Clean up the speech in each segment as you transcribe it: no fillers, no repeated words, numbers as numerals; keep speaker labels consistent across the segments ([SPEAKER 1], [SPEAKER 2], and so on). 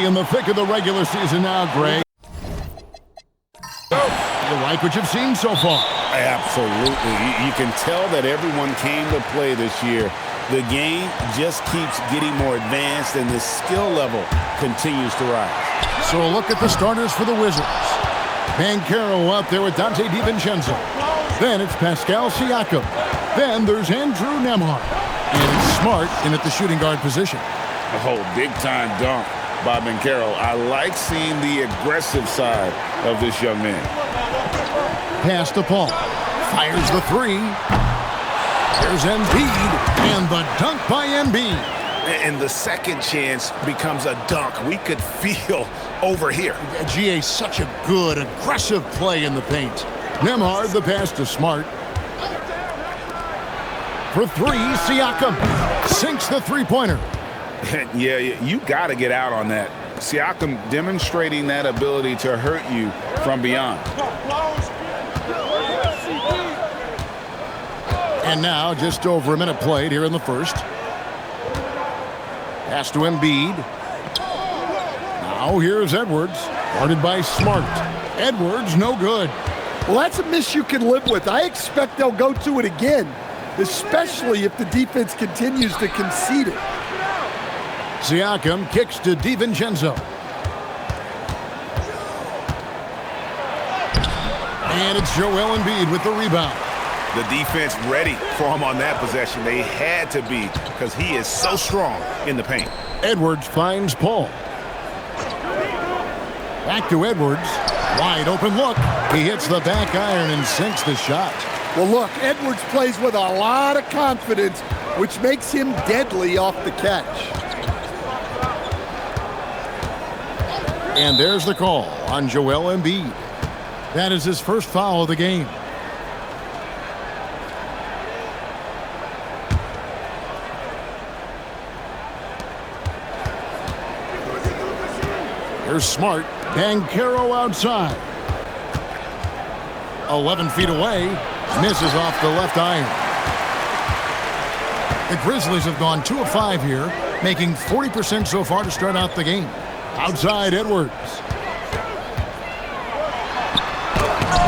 [SPEAKER 1] Really in the thick of the regular season now, Gray. You like what you've seen so far?
[SPEAKER 2] Absolutely. You can tell that everyone came to play this year. The game just keeps getting more advanced, and the skill level continues to rise.
[SPEAKER 1] So a look at the starters for the Wizards. Banchero out there with Dante DiVincenzo. Then it's Pascal Siakam. Then there's Andrew Nembhard. And it's Smart in at the shooting guard position.
[SPEAKER 2] Oh, big-time dunk by Banchero. I like seeing the aggressive side of this young man.
[SPEAKER 1] Pass to Paul. Fires the three. There's Embiid. And the dunk by Embiid.
[SPEAKER 2] And the second chance becomes a dunk. We could feel over here.
[SPEAKER 1] GA, such a good, aggressive play in the paint. Nembhard, the pass to Smart. For three, Siakam sinks the three-pointer.
[SPEAKER 2] Yeah, you got to get out on that. Siakam demonstrating that ability to hurt you from beyond.
[SPEAKER 1] And now, just over a minute played here in the first. Pass to Embiid. Now here's Edwards, guarded by Smart. Edwards, no good.
[SPEAKER 3] Well, that's a miss you can live with. I expect they'll go to it again, especially if the defense continues to concede it.
[SPEAKER 1] Siakam kicks to DiVincenzo. And it's Joel Embiid with the rebound.
[SPEAKER 2] The defense ready for him on that possession. They had to be, because he is so strong in the paint.
[SPEAKER 1] Edwards finds Paul. Back to Edwards. Wide open look. He hits the back iron and sinks the shot.
[SPEAKER 3] Well, look, Edwards plays with a lot of confidence, which makes him deadly off the catch.
[SPEAKER 1] And there's the call on Joel Embiid. That is his first foul of the game. Here's Smart. Banchero outside. 11 feet away. Misses off the left iron. The Grizzlies have gone 2 of 5 here, making 40% so far to start out the game. Outside Edwards.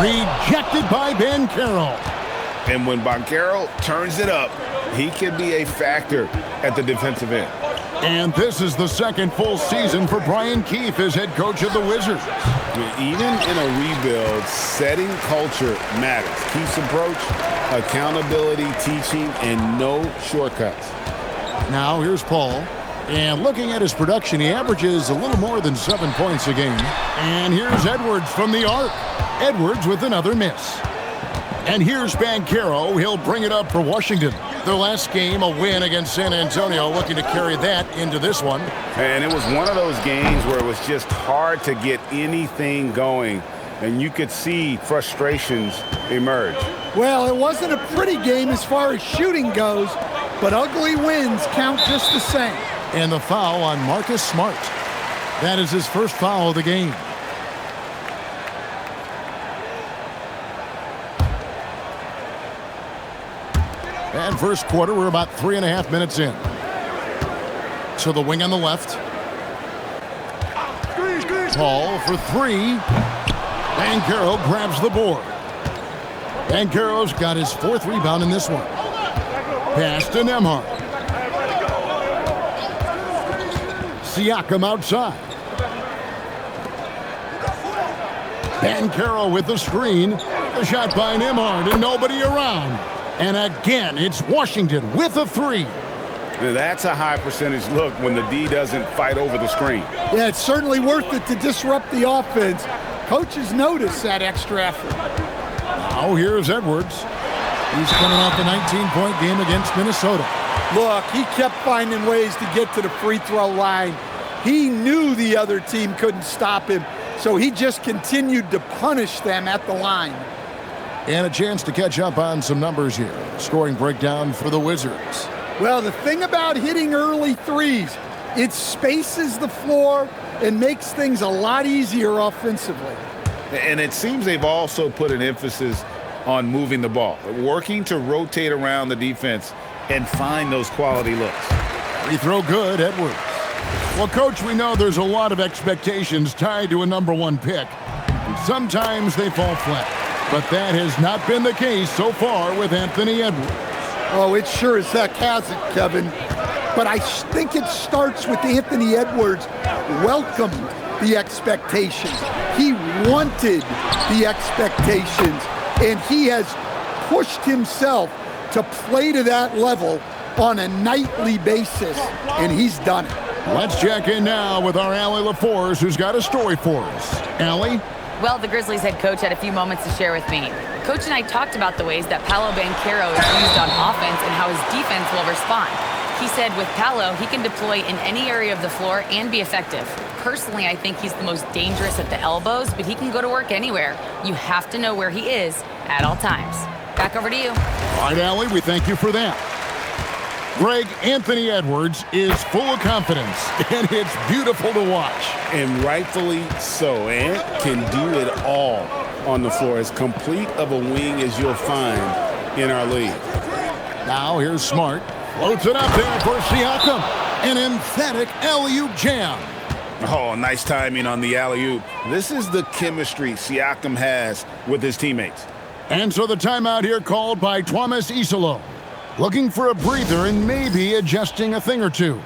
[SPEAKER 1] Rejected by Banchero.
[SPEAKER 2] And when Banchero turns it up, he can be a factor at the defensive end.
[SPEAKER 1] And this is the second full season for Brian Keefe as head coach of the Wizards.
[SPEAKER 2] Even in a rebuild, setting culture matters. Keefe's approach, accountability, teaching, and no shortcuts.
[SPEAKER 1] Now here's Paul. And looking at his production, he averages a little more than 7 points a game. And here's Edwards from the arc. Edwards with another miss. And here's Banchero. He'll bring it up for Washington. Their last game, a win against San Antonio, looking to carry that into this one.
[SPEAKER 2] And it was one of those games where it was just hard to get anything going, and you could see frustrations emerge.
[SPEAKER 3] Well, it wasn't a pretty game as far as shooting goes, but ugly wins count just the same.
[SPEAKER 1] And the foul on Marcus Smart. That is his first foul of the game. And first quarter, we're about 3.5 minutes in. So the wing on the left. Paul for three. Banchero grabs the board. Banchero's got his 4th rebound in this one. Pass to Nembhard. Siakam outside. Banchero with the screen. The shot by Nembhard and nobody around. And again, it's Washington with a 3.
[SPEAKER 2] That's a high percentage look when the D doesn't fight over the screen.
[SPEAKER 3] Yeah, it's certainly worth it to disrupt the offense. Coaches notice that extra effort.
[SPEAKER 1] Now here's Edwards. He's coming off the 19-point game against Minnesota.
[SPEAKER 3] Look, he kept finding ways to get to the free throw line. He knew the other team couldn't stop him, so he just continued to punish them at the line.
[SPEAKER 1] And a chance to catch up on some numbers here. Scoring breakdown for the Wizards.
[SPEAKER 3] Well, the thing about hitting early threes, it spaces the floor and makes things a lot easier offensively.
[SPEAKER 2] And it seems they've also put an emphasis on moving the ball, working to rotate around the defense and find those quality looks.
[SPEAKER 1] Free throw good, Edwards. Well, Coach, we know there's a lot of expectations tied to a #1 pick, and sometimes they fall flat. But that has not been the case so far with Anthony Edwards.
[SPEAKER 3] Oh, it sure as heck hasn't, Kevin. But I think it starts with Anthony Edwards welcomed the expectations. He wanted the expectations, and he has pushed himself to play to that level on a nightly basis, and he's done it.
[SPEAKER 1] Let's check in now with our Allie LaForce, who's got a story for us. Allie?
[SPEAKER 4] Well, the Grizzlies head coach had a few moments to share with me. Coach and I talked about the ways that Paolo Banchero is used on offense and how his defense will respond. He said with Paolo, he can deploy in any area of the floor and be effective. Personally, I think he's the most dangerous at the elbows, but he can go to work anywhere. You have to know where he is at all times. Back over to you.
[SPEAKER 1] All right, Allie, we thank you for that. Greg, Anthony Edwards is full of confidence, and it's beautiful to watch.
[SPEAKER 2] And rightfully so. Ant can do it all on the floor. As complete of a wing as you'll find in our league.
[SPEAKER 1] Now here's Smart. Floats it up there for Siakam. An emphatic alley-oop jam.
[SPEAKER 2] Oh, nice timing on the alley-oop. This is the chemistry Siakam has with his teammates.
[SPEAKER 1] And so the timeout here called by Thomas Isolo. Looking for a breather and maybe adjusting a thing or two.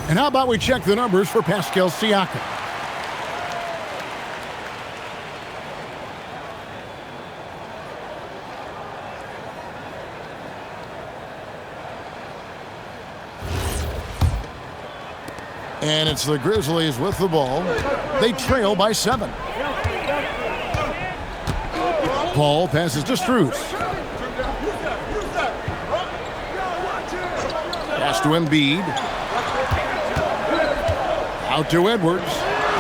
[SPEAKER 1] And how about we check the numbers for Pascal Siakam? And it's the Grizzlies with the ball. They trail by 7. Paul passes to Strus. Pass to Embiid. Out to Edwards.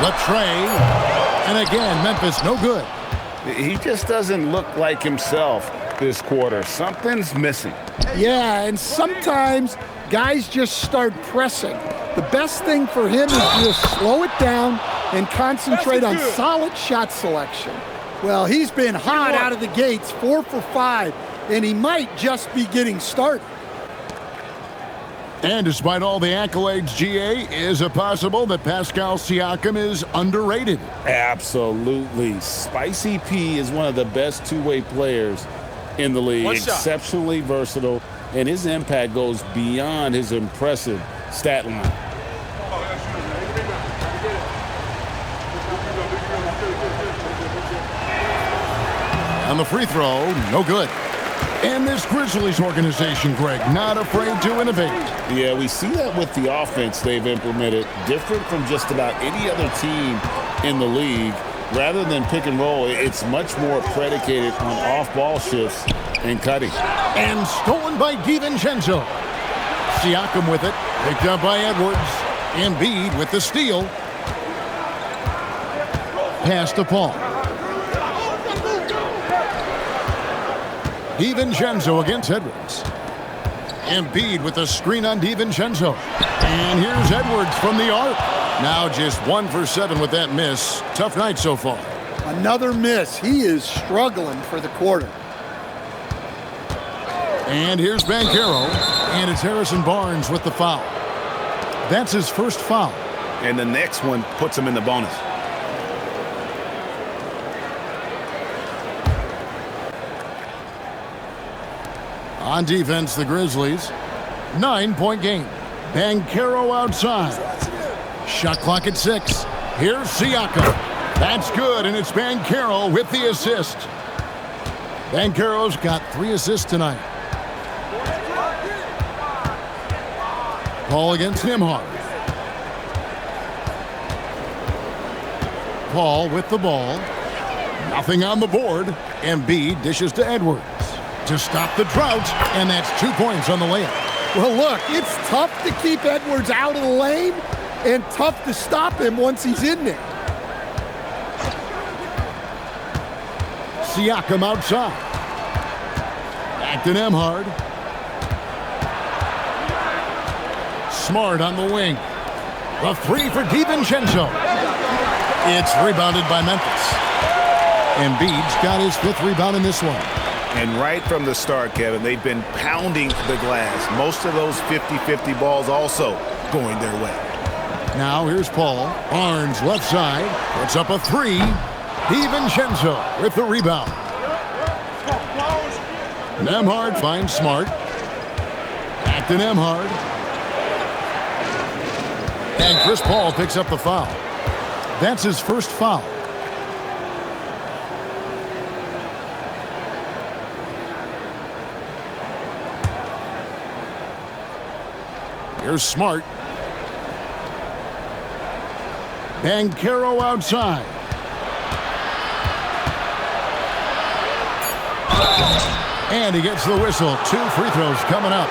[SPEAKER 1] Latrey. And again, Memphis no good.
[SPEAKER 2] He just doesn't look like himself this quarter. Something's missing.
[SPEAKER 3] Yeah, and sometimes guys just start pressing. The best thing for him is to just slow it down and concentrate on solid shot selection. Well, he's been hot out of the gates, 4 for 5, and he might just be getting started.
[SPEAKER 1] And despite all the accolades, GA, is it possible that Pascal Siakam is underrated?
[SPEAKER 2] Absolutely. Spicy P is one of the best two-way players in the league. Exceptionally versatile, and his impact goes beyond his impressive stat line.
[SPEAKER 1] On the free throw, no good. And this Grizzlies organization, Greg, not afraid to innovate.
[SPEAKER 2] Yeah, we see that with the offense they've implemented, different from just about any other team in the league. Rather than pick and roll, it's much more predicated on off-ball shifts and cutting.
[SPEAKER 1] And stolen by DiVincenzo. Siakam with it, picked up by Edwards. Embiid with the steal. Pass to Paul. DiVincenzo against Edwards. Embiid with a screen on DiVincenzo. And here's Edwards from the arc. Now just 1 for 7 with that miss. Tough night so far.
[SPEAKER 3] Another miss. He is struggling for the quarter.
[SPEAKER 1] And here's Banchero. And it's Harrison Barnes with the foul. That's his first foul.
[SPEAKER 2] And the next one puts him in the bonus.
[SPEAKER 1] On defense, the Grizzlies. 9-point game. Banchero outside. Shot clock at 6. Here's Siakam. That's good, and it's Banchero with the assist. Banchero's got 3 assists tonight. Paul against Nembhard. Paul with the ball. Nothing on the board. Embiid dishes to Edwards to stop the drought, and that's 2 points on the layup.
[SPEAKER 3] Well, look, it's tough to keep Edwards out of the lane and tough to stop him once he's in there.
[SPEAKER 1] Siakam outside. Back to Nembhard. Smart on the wing. A 3 for DiVincenzo. It's rebounded by Memphis. Embiid's got his 5th rebound in this one.
[SPEAKER 5] And right from the start, Kevin, they've been pounding the glass. Most of those 50-50 balls also going their way.
[SPEAKER 1] Now here's Paul. Barnes left side. Puts up a 3. DiVincenzo with the rebound. Nembhard finds Smart. Back to Nembhard. And Chris Paul picks up the foul. That's his first foul. Here's Smart. Banchero outside. And he gets the whistle. 2 free throws coming up.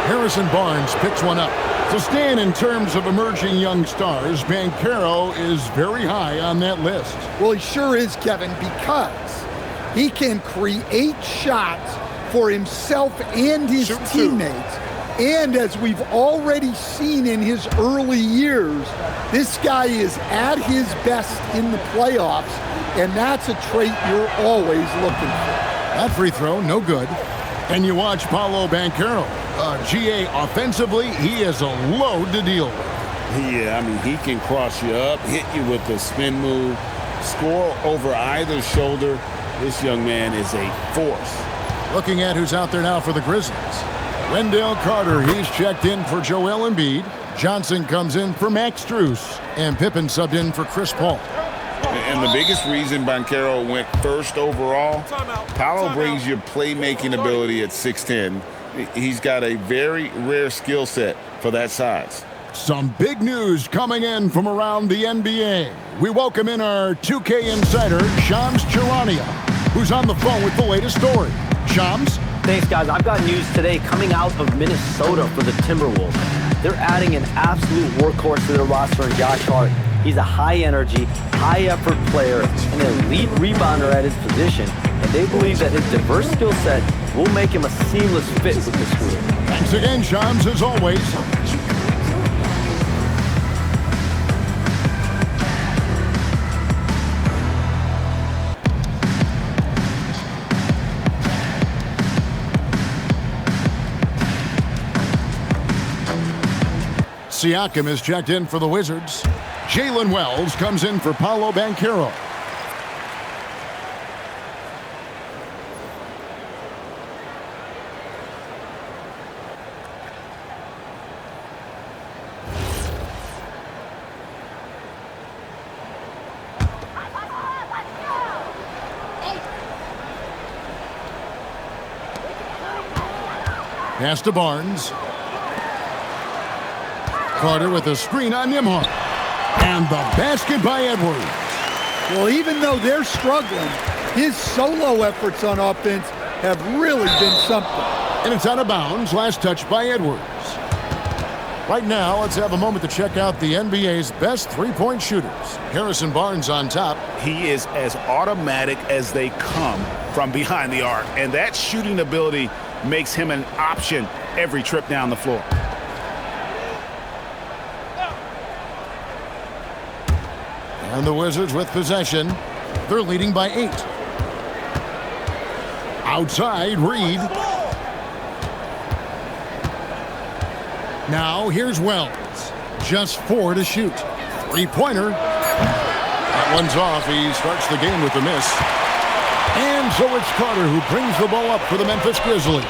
[SPEAKER 1] Harrison Barnes picks one up. So Stan, in terms of emerging young stars, Banchero is very high on that list.
[SPEAKER 3] Well, he sure is, Kevin, because he can create shots for himself and his teammates. And as we've already seen in his early years, this guy is at his best in the playoffs, and that's a trait you're always looking for.
[SPEAKER 1] That free throw, no good. And you watch Paolo Banchero. GA, offensively, he is a load to deal with.
[SPEAKER 2] Yeah, I mean, he can cross you up, hit you with the spin move, score over either shoulder. This young man is a force.
[SPEAKER 1] Looking at who's out there now for the Grizzlies. Wendell Carter, he's checked in for Joel Embiid. Johnson comes in for Max Strus. And Pippen subbed in for Chris Paul.
[SPEAKER 2] And the biggest reason Banchero went first overall, Paolo brings you playmaking ability at 6'10". He's got a very rare skill set for that size.
[SPEAKER 1] Some big news coming in from around the NBA. We welcome in our 2K insider, Shams Charania, who's on the phone with the latest story. Shams?
[SPEAKER 6] Thanks, guys. I've got news today coming out of Minnesota for the Timberwolves. They're adding an absolute workhorse to their roster in Josh Hart. He's a high-energy, high-effort player, and an elite rebounder at his position. And they believe that his diverse skill set will make him a seamless fit with this group.
[SPEAKER 1] Thanks again, Shams, as always. Siakam is checked in for the Wizards. Jalen Wells comes in for Paolo Banchero. Pass to Barnes. Carter with a screen on Nembhard. And the basket by Edwards.
[SPEAKER 3] Well, even though they're struggling, his solo efforts on offense have really been something.
[SPEAKER 1] And it's out of bounds. Last touch by Edwards. Right now, let's have a moment to check out the NBA's best three-point shooters. Harrison Barnes on top.
[SPEAKER 5] He is as automatic as they come from behind the arc. And that shooting ability makes him an option every trip down the floor.
[SPEAKER 1] And the Wizards with possession. They're leading by 8. Outside, Reed. Now here's Wells. Just 4 to shoot. Three-pointer. That one's off. He starts the game with a miss. And so it's Carter who brings the ball up for the Memphis Grizzlies,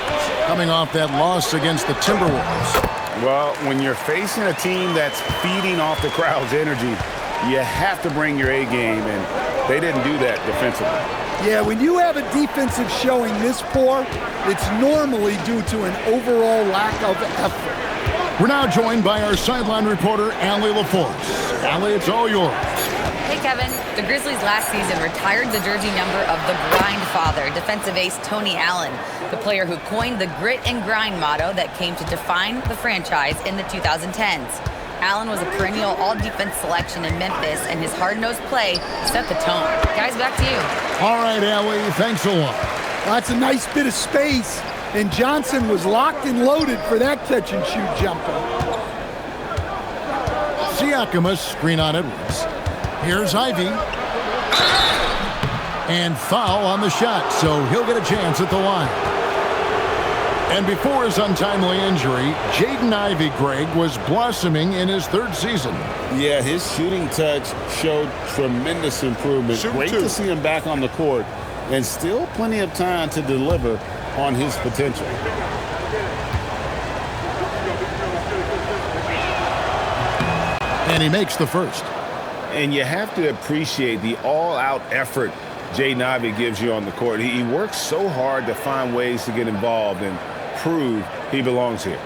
[SPEAKER 1] coming off that loss against the Timberwolves.
[SPEAKER 5] Well, when you're facing a team that's feeding off the crowd's energy, you have to bring your A game, and they didn't do that defensively.
[SPEAKER 3] Yeah, when you have a defensive showing this poor, it's normally due to an overall lack of effort.
[SPEAKER 1] We're now joined by our sideline reporter, Allie LaForce. Allie, it's all yours.
[SPEAKER 4] Hey, Kevin. The Grizzlies last season retired the jersey number of the grind father, defensive ace Tony Allen, the player who coined the grit and grind motto that came to define the franchise in the 2010s. Allen was a perennial all-defense selection in Memphis, and his hard-nosed play set the tone. Guys, back to you.
[SPEAKER 1] All right, Allie, thanks a lot.
[SPEAKER 3] That's a nice bit of space, and Johnson was locked and loaded for that catch-and-shoot jumper.
[SPEAKER 1] Siakam, screen on Edwards. Here's Ivy. And foul on the shot, so he'll get a chance at the line. And before his untimely injury, Jaden Ivey, Greg, was blossoming in his third season.
[SPEAKER 2] Yeah, his shooting touch showed tremendous improvement. Great to see him back on the court, and still plenty of time to deliver on his potential.
[SPEAKER 1] And he makes the first.
[SPEAKER 5] And you have to appreciate the all-out effort Jaden Ivey gives you on the court. He works so hard to find ways to get involved and prove he belongs here.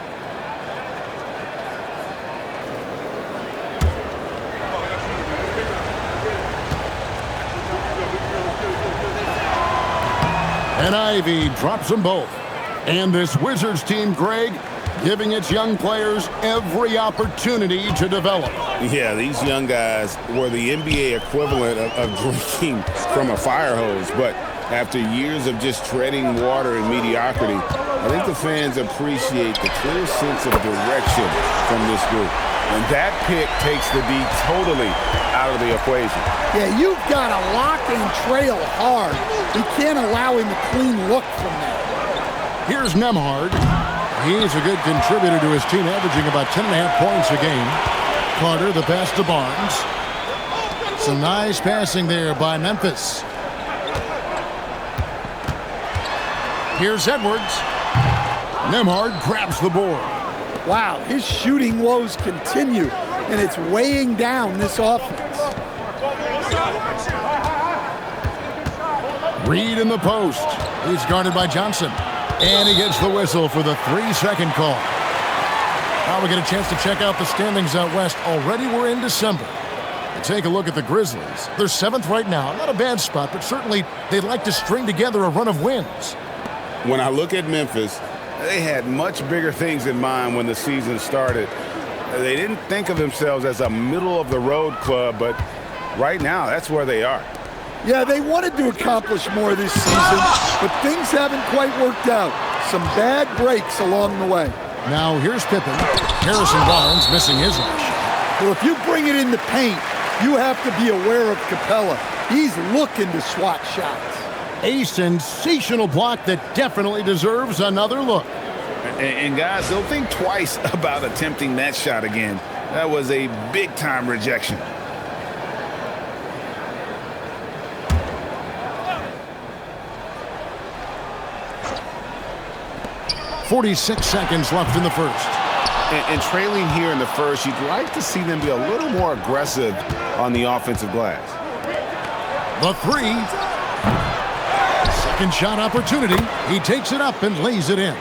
[SPEAKER 1] And Ivy drops them both. And this Wizards team, Greg, giving its young players every opportunity to develop.
[SPEAKER 2] Yeah, these young guys were the NBA equivalent of drinking from a fire hose. But after years of just treading water and mediocrity, I think the fans appreciate the clear sense of direction from this group. And that pick takes the D totally out of the equation.
[SPEAKER 3] Yeah, you've got to lock and trail hard. You can't allow him a clean look from that.
[SPEAKER 1] Here's Nembhard. He's a good contributor to his team, averaging about 10.5 points a game. Carter, the pass to Barnes. Some nice passing there by Memphis. Here's Edwards. Nembhard grabs the board.
[SPEAKER 3] Wow, his shooting woes continue, and it's weighing down this offense.
[SPEAKER 1] Reed in the post. He's guarded by Johnson. And he gets the whistle for the 3-second call. Now we get a chance to check out the standings out west. Already we're in December. And take a look at the Grizzlies. They're 7th right now. Not a bad spot, but certainly they'd like to string together a run of wins.
[SPEAKER 2] When I look at Memphis,
[SPEAKER 5] They had much bigger things in mind when the season started. They didn't think of themselves as a middle-of-the-road club, but right now, that's where they are.
[SPEAKER 3] Yeah, they wanted to accomplish more this season, but things haven't quite worked out. Some bad breaks along the way.
[SPEAKER 1] Now here's Pippen. Harrison Barnes missing his last shot.
[SPEAKER 3] Well, if you bring it in the paint, you have to be aware of Capella. He's looking to swat shots.
[SPEAKER 1] A sensational block that definitely deserves another look.
[SPEAKER 5] And guys, don't think twice about attempting that shot again. That was a big-time rejection.
[SPEAKER 1] .46 seconds left in the first.
[SPEAKER 5] And trailing here in the first, you'd like to see them be a little more aggressive on the offensive glass.
[SPEAKER 1] The three. Second shot opportunity. He takes it up and lays it in.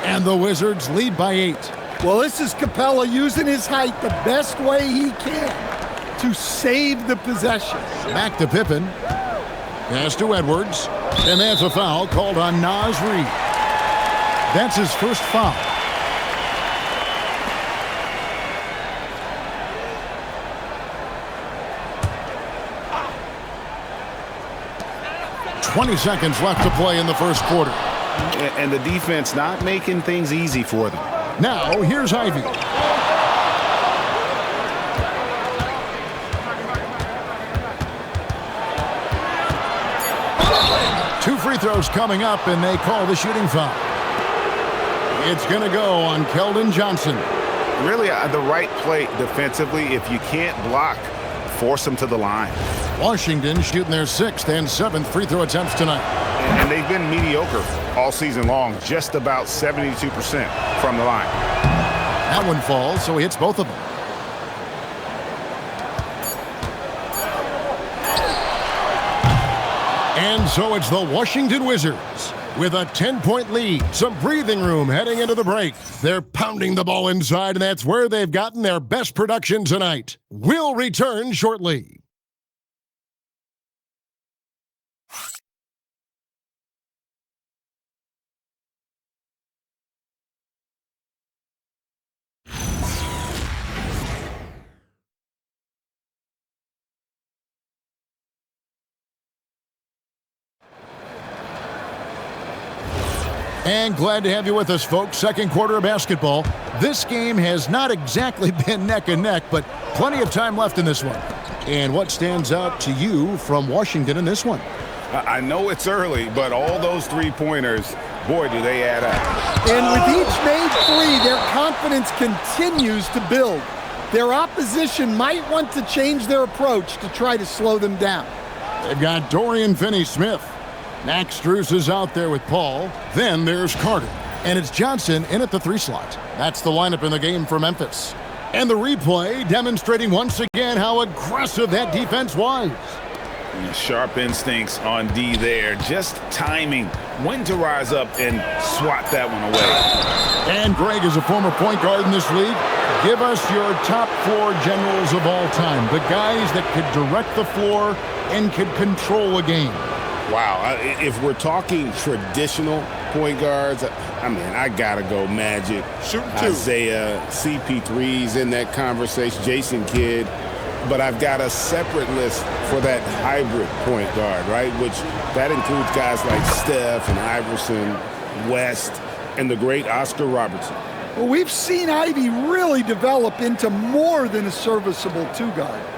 [SPEAKER 1] And the Wizards lead by 8.
[SPEAKER 3] Well, this is Capella using his height the best way he can to save the possession.
[SPEAKER 1] Back to Pippen. Pass to Edwards. And that's a foul called on Naz Reid. That's his first foul. .20 seconds left to play in the first quarter.
[SPEAKER 5] And the defense not making things easy for them.
[SPEAKER 1] Now, here's Ivy. Two free throws coming up, and they call the shooting foul. It's going to go on Keldon Johnson.
[SPEAKER 5] Really the right play defensively. If you can't block force them to the line.
[SPEAKER 1] Washington shooting their 6th and 7th free throw attempts tonight.
[SPEAKER 5] And they've been mediocre all season long, just about 72% from the line.
[SPEAKER 1] That one falls, so he hits both of them. And so it's the Washington Wizards with a 10-point lead. Some breathing room heading into the break. They're pounding the ball inside, and that's where they've gotten their best production tonight. We'll return shortly. And glad to have you with us, folks. Second quarter of basketball. This game has not exactly been neck and neck, but plenty of time left in this one. And what stands out to you from Washington in this one?
[SPEAKER 5] I know it's early, but all those three-pointers, boy, do they add up.
[SPEAKER 3] And with each made three, their confidence continues to build. Their opposition might want to change their approach to try to slow them down.
[SPEAKER 1] They've got Dorian Finney-Smith. Max Strus is out there with Paul. Then there's Carter. And it's Johnson in at the 3 slot. That's the lineup in the game for Memphis. And the replay demonstrating once again how aggressive that defense was.
[SPEAKER 5] Sharp instincts on D there. Just timing when to rise up and swat that one away.
[SPEAKER 1] And Greg is a former point guard in this league. Give us your top 4 generals of all time. The guys that could direct the floor and could control a game.
[SPEAKER 2] Wow, if we're talking traditional point guards, I mean, I got to go Magic, Isaiah, CP3's in that conversation, Jason Kidd. But I've got a separate list for that hybrid point guard, right, which that includes guys like Steph and Iverson, West, and the great Oscar Robertson.
[SPEAKER 3] Well, we've seen Ivy really develop into more than a serviceable 2-guard.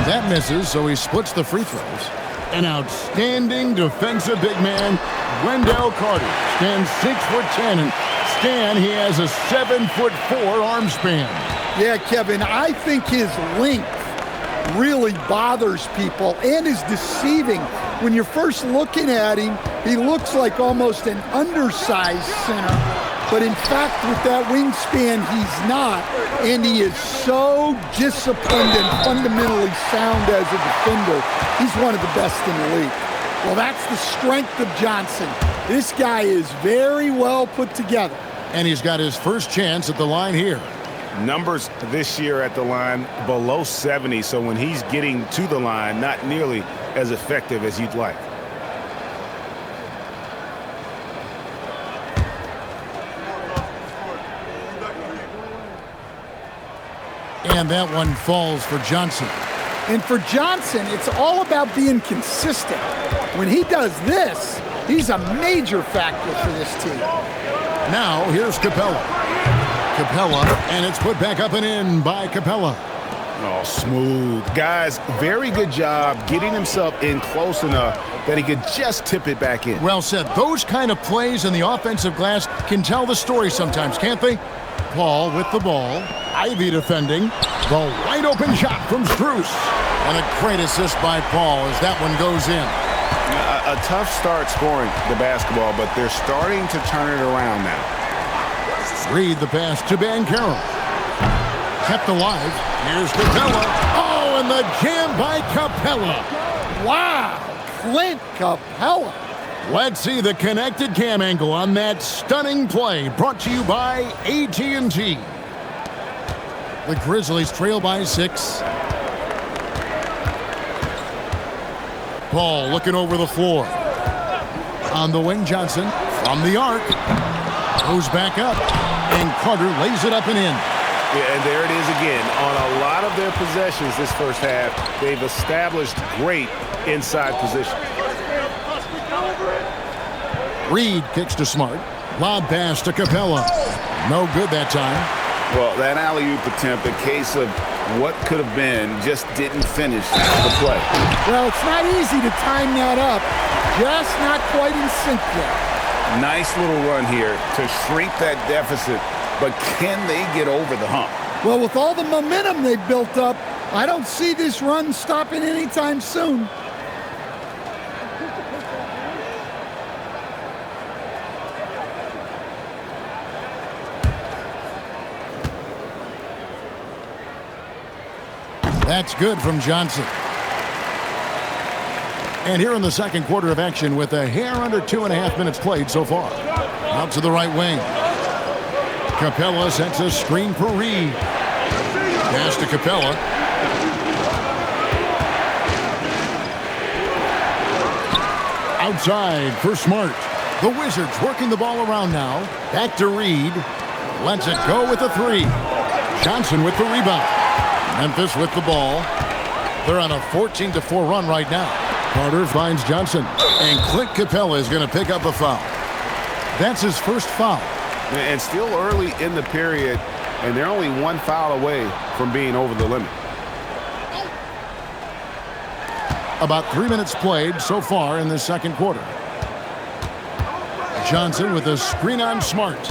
[SPEAKER 1] That misses, so he splits the free throws. An outstanding defensive big man, Wendell Carter, stands 6'10", and Stan, he has a 7'4" arm span.
[SPEAKER 3] Yeah, Kevin, I think his length really bothers people and is deceiving. When you're first looking at him, he looks like almost an undersized center. But in fact, with that wingspan, he's not. And he is so disciplined and fundamentally sound as a defender. He's one of the best in the league. Well, that's the strength of Johnson. This guy is very well put together.
[SPEAKER 1] And he's got his first chance at the line here.
[SPEAKER 5] Numbers this year at the line below 70, so when he's getting to the line, not nearly as effective as you'd like.
[SPEAKER 1] And that one falls for Johnson.
[SPEAKER 3] And for Johnson, it's all about being consistent. When he does this, he's a major factor for this team.
[SPEAKER 1] Now, here's Capella. Capella, and it's put back up and in by Capella.
[SPEAKER 5] Oh, smooth. Guys, very good job getting himself in close enough that he could just tip it back in.
[SPEAKER 1] Well said. Those kind of plays in the offensive glass can tell the story sometimes, can't they? Paul with the ball. Ivy defending. The wide open shot from Strus. And a great assist by Paul as that one goes in.
[SPEAKER 5] A tough start scoring the basketball, but they're starting to turn it around now.
[SPEAKER 1] Read the pass to Banchero. Kept alive. Here's Capella. Oh, and the jam by Capella.
[SPEAKER 3] Wow, Clint Capella.
[SPEAKER 1] Let's see the connected cam angle on that stunning play, brought to you by AT&T. The Grizzlies trail by 6. Paul looking over the floor. On the wing, Johnson from the arc. Goes back up, and Carter lays it up and in.
[SPEAKER 5] Yeah, and there it is again. On a lot of their possessions this first half, they've established great inside position.
[SPEAKER 1] Reed kicks to Smart. Lob pass to Capella. No good that time.
[SPEAKER 2] Well, that alley-oop attempt, a case of what could have been, just didn't finish the play.
[SPEAKER 3] Well, it's not easy to time that up. Just not quite in sync there.
[SPEAKER 5] Nice little run here to shrink that deficit, but can they get over the hump?
[SPEAKER 3] Well, with all the momentum they've built up, I don't see this run stopping anytime soon.
[SPEAKER 1] That's good from Johnson. And here in the second quarter of action with a hair under 2.5 minutes played so far. Out to the right wing. Capella sets a screen for Reed. Pass to Capella. Outside for Smart. The Wizards working the ball around now. Back to Reed. Lets it go with a three. Johnson with the rebound. Memphis with the ball. They're on a 14-4 run right now. Carter finds Johnson. And Clint Capella is going to pick up a foul. That's his first foul.
[SPEAKER 5] And still early in the period, and they're only one foul away from being over the limit.
[SPEAKER 1] About 3 minutes played so far in the second quarter. Johnson with a screen on Smart.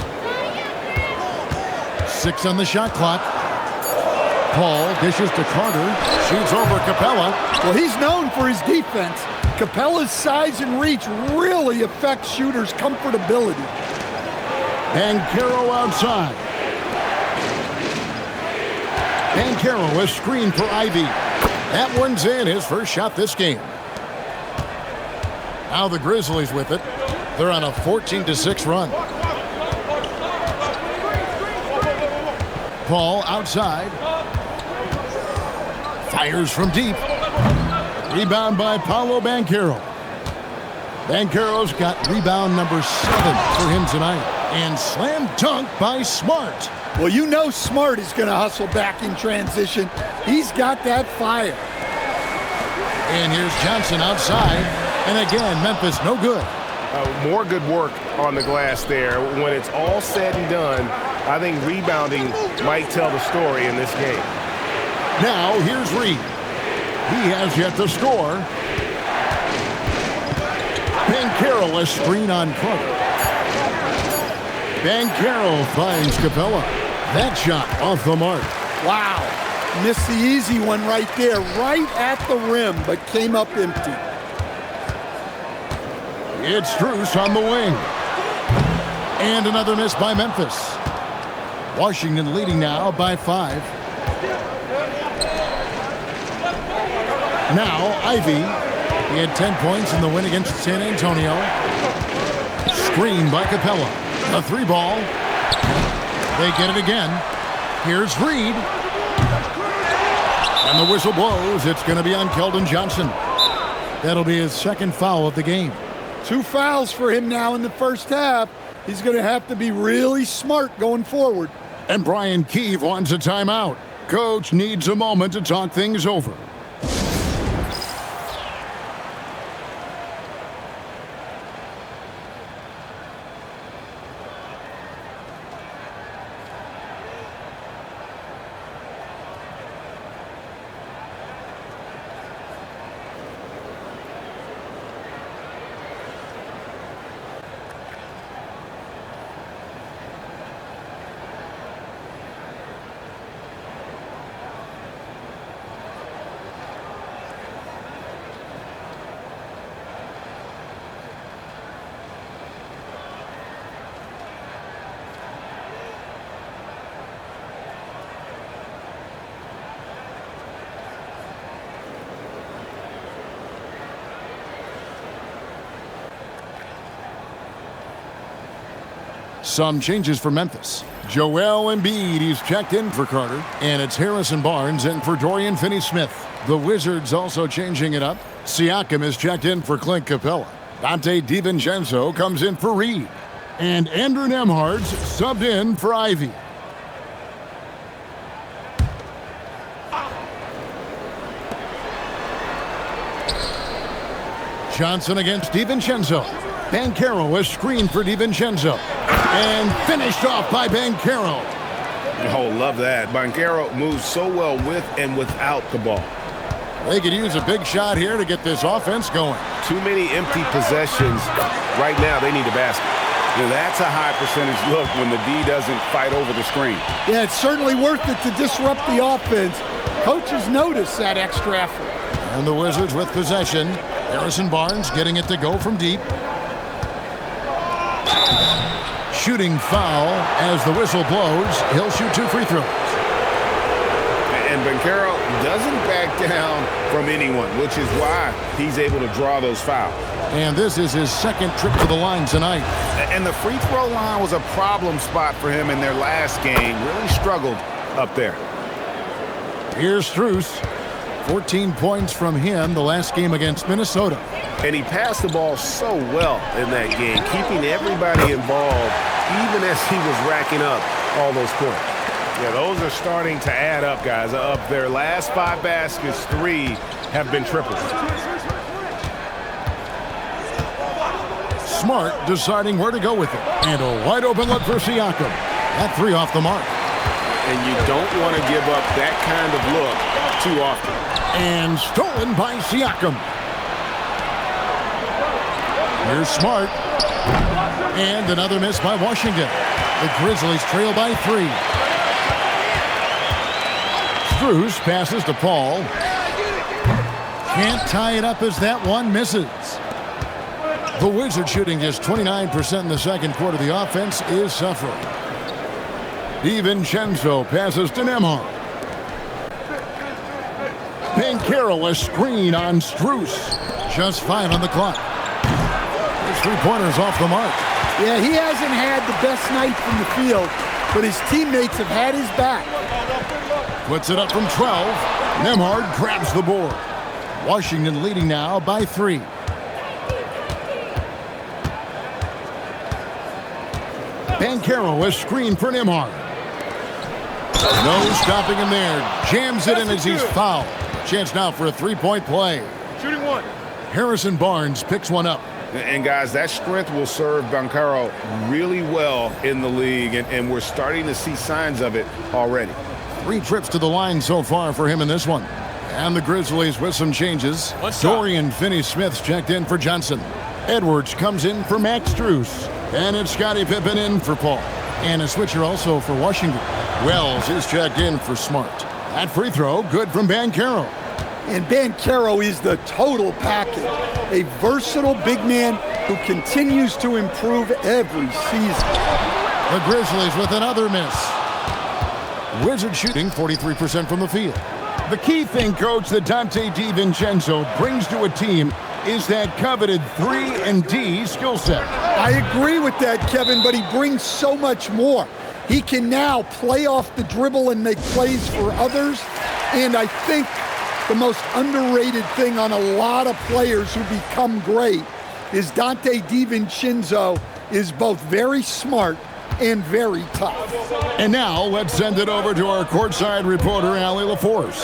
[SPEAKER 1] 6 on the shot clock. Paul dishes to Carter. Shoots over Capella.
[SPEAKER 3] Well, he's known for his defense. Capella's size and reach really affects shooters' comfortability.
[SPEAKER 1] Banchero outside. Banchero a screen for Ivy. That one's in, his first shot this game. Now the Grizzlies with it. They're on a 14-6 run. Paul outside. Fires from deep. Rebound by Paolo Banchero. Banchero's got rebound number 7 for him tonight. And slam dunk by Smart.
[SPEAKER 3] Well, you know Smart is going to hustle back in transition. He's got that fire.
[SPEAKER 1] And here's Johnson outside. And again, Memphis no good.
[SPEAKER 5] More good work on the glass there. When it's all said and done, I think rebounding might tell the story in this game.
[SPEAKER 1] Now here's Reed. He has yet to score. Banchero a screen on Carter. Banchero finds Capella. That shot off the mark.
[SPEAKER 3] Wow. Missed the easy one right there, right at the rim, but came up empty.
[SPEAKER 1] It's Strus on the wing. And another miss by Memphis. Washington leading now by 5. Now Ivy. He had 10 points in the win against San Antonio. Screen by Capella. A 3-ball. They get it again. Here's Reed. And the whistle blows. It's going to be on Keldon Johnson. That'll be his second foul of the game.
[SPEAKER 3] 2 fouls for him now in the first half. He's going to have to be really smart going forward.
[SPEAKER 1] And Brian Keefe wants a timeout. Coach needs a moment to talk things over. Some changes for Memphis. Joel Embiid, he's checked in for Carter. And it's Harrison Barnes in for Dorian Finney-Smith. The Wizards also changing it up. Siakam is checked in for Clint Capella. Dante DiVincenzo comes in for Reed. And Andrew Nembhard's subbed in for Ivy. Johnson against DiVincenzo. Banchero, a screen for DiVincenzo. And finished off by Banchero.
[SPEAKER 5] Oh, love that. Banchero moves so well with and without the ball.
[SPEAKER 1] They could use a big shot here to get this offense going.
[SPEAKER 5] Too many empty possessions. Right now, they need a basket. Now, that's a high percentage look when the D doesn't fight over the screen.
[SPEAKER 3] Yeah, it's certainly worth it to disrupt the offense. Coaches notice that extra effort.
[SPEAKER 1] And the Wizards with possession. Harrison Barnes getting it to go from deep. Shooting foul as the whistle blows. He'll shoot 2 free throws.
[SPEAKER 5] And Banchero doesn't back down from anyone, which is why he's able to draw those fouls.
[SPEAKER 1] And this is his second trip to the line tonight.
[SPEAKER 5] And the free throw line was a problem spot for him in their last game. Really struggled up there.
[SPEAKER 1] Here's Strus. 14 points from him the last game against Minnesota.
[SPEAKER 5] And he passed the ball so well in that game, keeping everybody involved, even as he was racking up all those points. Yeah, those are starting to add up, guys. Of their last 5 baskets, 3 have been triples.
[SPEAKER 1] Smart deciding where to go with it. And a wide open look for Siakam. That 3 off the mark.
[SPEAKER 5] And you don't want to give up that kind of look too often.
[SPEAKER 1] And stolen by Siakam. Here's Smart. And another miss by Washington. The Grizzlies trail by 3. Strus passes to Paul. Can't tie it up as that one misses. The Wizards shooting just 29% in the second quarter. The offense is suffering. DiVincenzo passes to Nembhard. Banchero a screen on Strus. Just 5 on the clock. His 3-pointers off the mark.
[SPEAKER 3] Yeah, he hasn't had the best night from the field, but his teammates have had his back.
[SPEAKER 1] Puts it up from 12. Nembhard grabs the board. Washington leading now by 3. Banchero a screen for Nembhard. No stopping him there. Jams it in as he's fouled. Chance now for a 3-point play.
[SPEAKER 5] Shooting 1.
[SPEAKER 1] Harrison Barnes picks one up.
[SPEAKER 5] And guys, that strength will serve Banchero really well in the league, and we're starting to see signs of it already.
[SPEAKER 1] 3 trips to the line so far for him in this one. And the Grizzlies with some changes. Dorian Finney-Smith's checked in for Johnson. Edwards comes in for Max Strus. And it's Scottie Pippen in for Paul. And a switcher also for Washington. Wells is checked in for Smart. That free throw good from Banchero.
[SPEAKER 3] And Banchero is the total package. A versatile big man who continues to improve every season.
[SPEAKER 1] The Grizzlies with another miss. Wizards shooting 43% from the field. The key thing, Coach, that Donte DiVincenzo brings to a team is that coveted 3-and-D skill set.
[SPEAKER 3] I agree with that, Kevin, but he brings so much more. He can now play off the dribble and make plays for others. And I think the most underrated thing on a lot of players who become great is Donte DiVincenzo is both very smart and very tough.
[SPEAKER 1] And now let's send it over to our courtside reporter, Allie LaForce.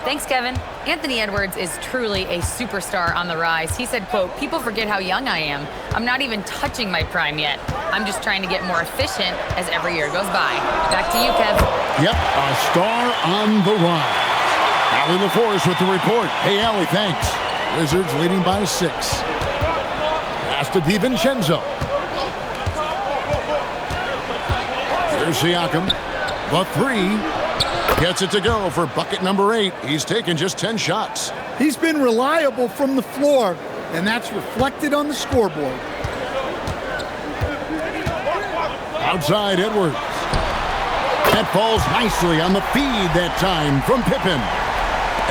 [SPEAKER 4] Thanks, Kevin. Anthony Edwards is truly a superstar on the rise. He said, quote, "People forget how young I am. I'm not even touching my prime yet. I'm just trying to get more efficient as every year goes by." Back to you, Kev.
[SPEAKER 1] Yep, a star on the rise. Allie LaForce with the report. Hey, Allie, thanks. Wizards leading by 6. Pass to DiVincenzo. Here's Siakam. The 3. Gets it to go for bucket number 8. He's taken just 10 shots.
[SPEAKER 3] He's been reliable from the floor, and that's reflected on the scoreboard.
[SPEAKER 1] Outside Edwards. That falls nicely on the feed that time from Pippen.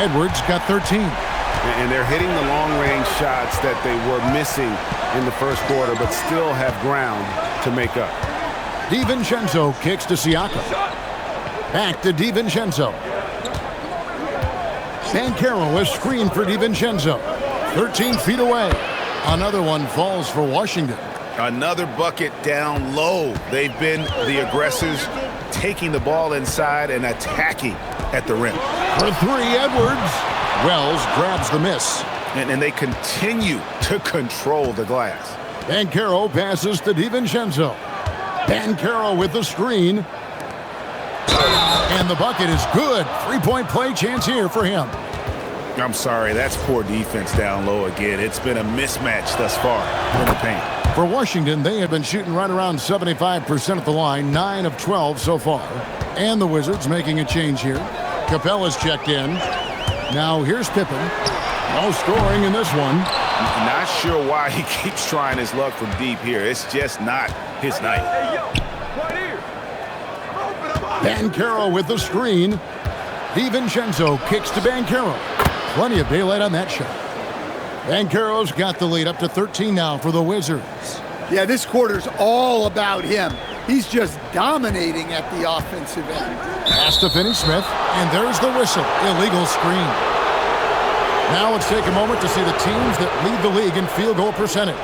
[SPEAKER 1] Edwards got 13.
[SPEAKER 5] And they're hitting the long-range shots that they were missing in the first quarter, but still have ground to make up.
[SPEAKER 1] DiVincenzo kicks to Siakam. Back to DiVincenzo. Banchero a screen for DiVincenzo. 13 feet away. Another one falls for Washington.
[SPEAKER 5] Another bucket down low. They've been the aggressors, taking the ball inside and attacking at the rim.
[SPEAKER 1] For 3, Edwards. Wells grabs the miss.
[SPEAKER 5] And they continue to control the glass.
[SPEAKER 1] Banchero passes to DiVincenzo. Banchero with the screen. And the bucket is good. 3-point play chance here for him.
[SPEAKER 5] I'm sorry, that's poor defense down low again. It's been a mismatch thus far in the paint.
[SPEAKER 1] For Washington, they have been shooting right around 75% at the line, 9 of 12 so far. And the Wizards making a change here. Capella's checked in. Now here's Pippen. No scoring in this one.
[SPEAKER 5] Not sure why he keeps trying his luck from deep here. It's just not his night.
[SPEAKER 1] Banchero with the screen. DiVincenzo kicks to Banchero. Plenty of daylight on that shot. Banchero's got the lead up to 13 now for the Wizards.
[SPEAKER 3] Yeah, this quarter's all about him. He's just dominating at the offensive end.
[SPEAKER 1] Pass to Finney-Smith, and there's the whistle. Illegal screen. Now let's take a moment to see the teams that lead the league in field goal percentage.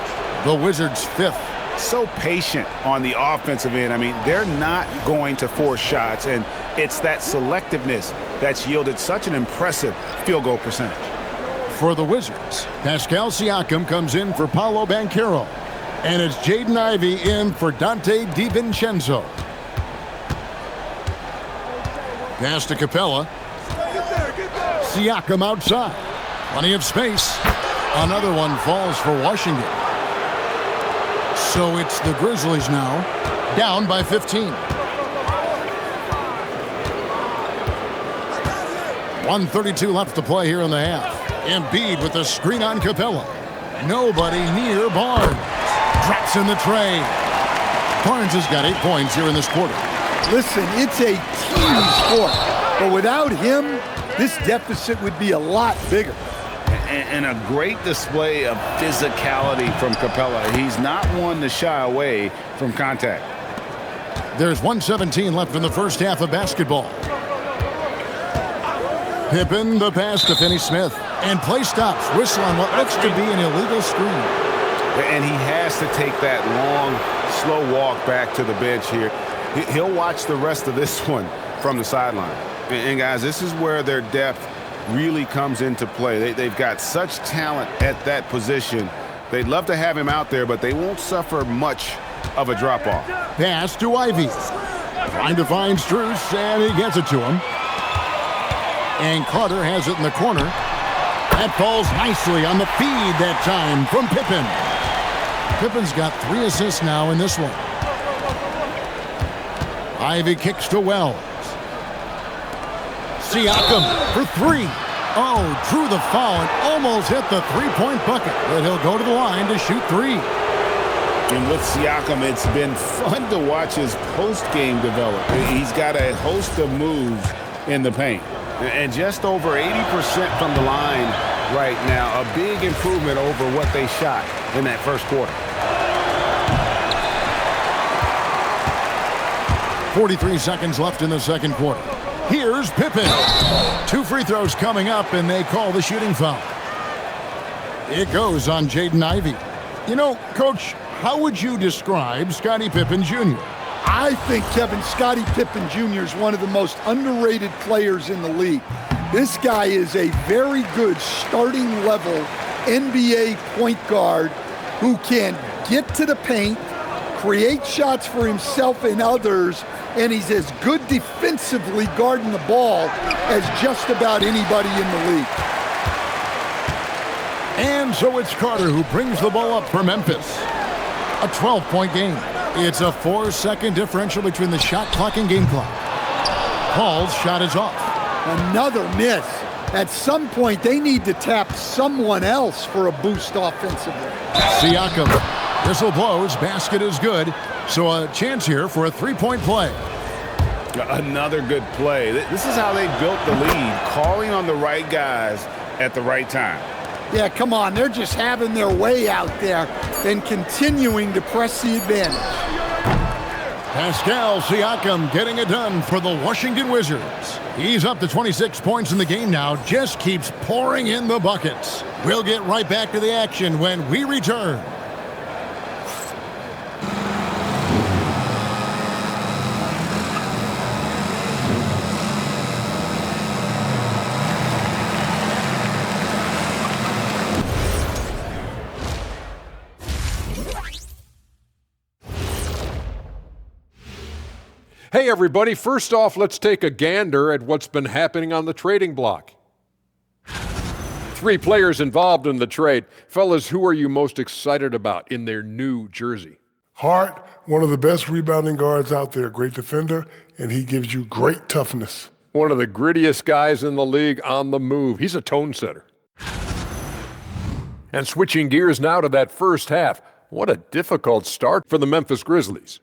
[SPEAKER 1] The Wizards 5th.
[SPEAKER 5] So patient on the offensive end. I mean, they're not going to force shots, and it's that selectiveness that's yielded such an impressive field goal percentage.
[SPEAKER 1] For the Wizards, Pascal Siakam comes in for Paolo Banchero. And it's Jaden Ivey in for Dante DiVincenzo. Pass to Capella. Siakam outside. Plenty of space. Another one falls for Washington. So it's the Grizzlies now, down by 15. 1:32 left to play here in the half. Embiid with a screen on Capella. Nobody near Barnes. Drops in the tray. Barnes has got 8 points here in this quarter.
[SPEAKER 3] Listen, it's a team sport, but without him, this deficit would be a lot bigger.
[SPEAKER 5] And a great display of physicality from Capella. He's not one to shy away from contact.
[SPEAKER 1] There's 1:17 left in the first half of basketball. Pippen, the pass to Finney-Smith. And play stops. Whistle on what looks to be an illegal screen.
[SPEAKER 5] And he has to take that long, slow walk back to the bench here. He'll watch the rest of this one from the sideline. And guys, this is where their depth really comes into play. They've got such talent at that position. They'd love to have him out there, but they won't suffer much of a drop-off.
[SPEAKER 1] Pass to Ivey. Trying to find Strus, and he gets it to him. And Carter has it in the corner. That falls nicely on the feed that time from Pippen. Pippen's got 3 assists now in this one. Ivey kicks to Wells. Siakam for 3. Oh, drew the foul and almost hit the three-point bucket. But he'll go to the line to shoot 3.
[SPEAKER 2] And with Siakam, it's been fun to watch his post-game develop. He's got a host of moves in the paint.
[SPEAKER 5] And just over 80% from the line right now. A big improvement over what they shot in that first quarter.
[SPEAKER 1] 43 seconds left in the second quarter. Here's Pippen. 2 free throws coming up, and they call the shooting foul. It goes on Jaden Ivey. You know, Coach, how would you describe Scottie Pippen Jr.?
[SPEAKER 3] I think, Kevin, Scottie Pippen Jr. is one of the most underrated players in the league. This guy is a very good starting level NBA point guard who can get to the paint, create shots for himself and others, and he's as good defensively guarding the ball as just about anybody in the league.
[SPEAKER 1] And so it's Carter who brings the ball up for Memphis. A 12-point game. It's a 4-second differential between the shot clock and game clock. Paul's shot is off.
[SPEAKER 3] Another miss. At some point, they need to tap someone else for a boost offensively.
[SPEAKER 1] Siakam. Whistle blows. Basket is good. So a chance here for a 3-point play.
[SPEAKER 5] Another good play. This is how they built the lead, calling on the right guys at the right time.
[SPEAKER 3] Yeah, come on. They're just having their way out there and continuing to press the advantage.
[SPEAKER 1] Pascal Siakam getting it done for the Washington Wizards. He's up to 26 points in the game now, just keeps pouring in the buckets. We'll get right back to the action when we return.
[SPEAKER 7] Hey everybody, first off, let's take a gander at what's been happening on the trading block. three players involved in the trade. Fellas, who are you most excited about in their new jersey?
[SPEAKER 8] Hart, one of the best rebounding guards out there, great defender, and he gives you great toughness.
[SPEAKER 7] One of the grittiest guys in the league on the move. He's a tone setter. And switching gears now to that first half. What a difficult start for the Memphis Grizzlies.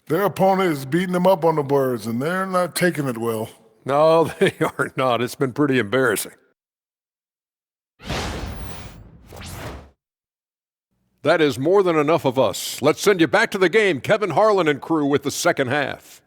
[SPEAKER 8] Their opponent is beating them up on the boards, and they're not taking it well.
[SPEAKER 7] No, they are not. It's been pretty embarrassing. That is more than enough of us. Let's send you back to the game. Kevin Harlan and crew with the second half.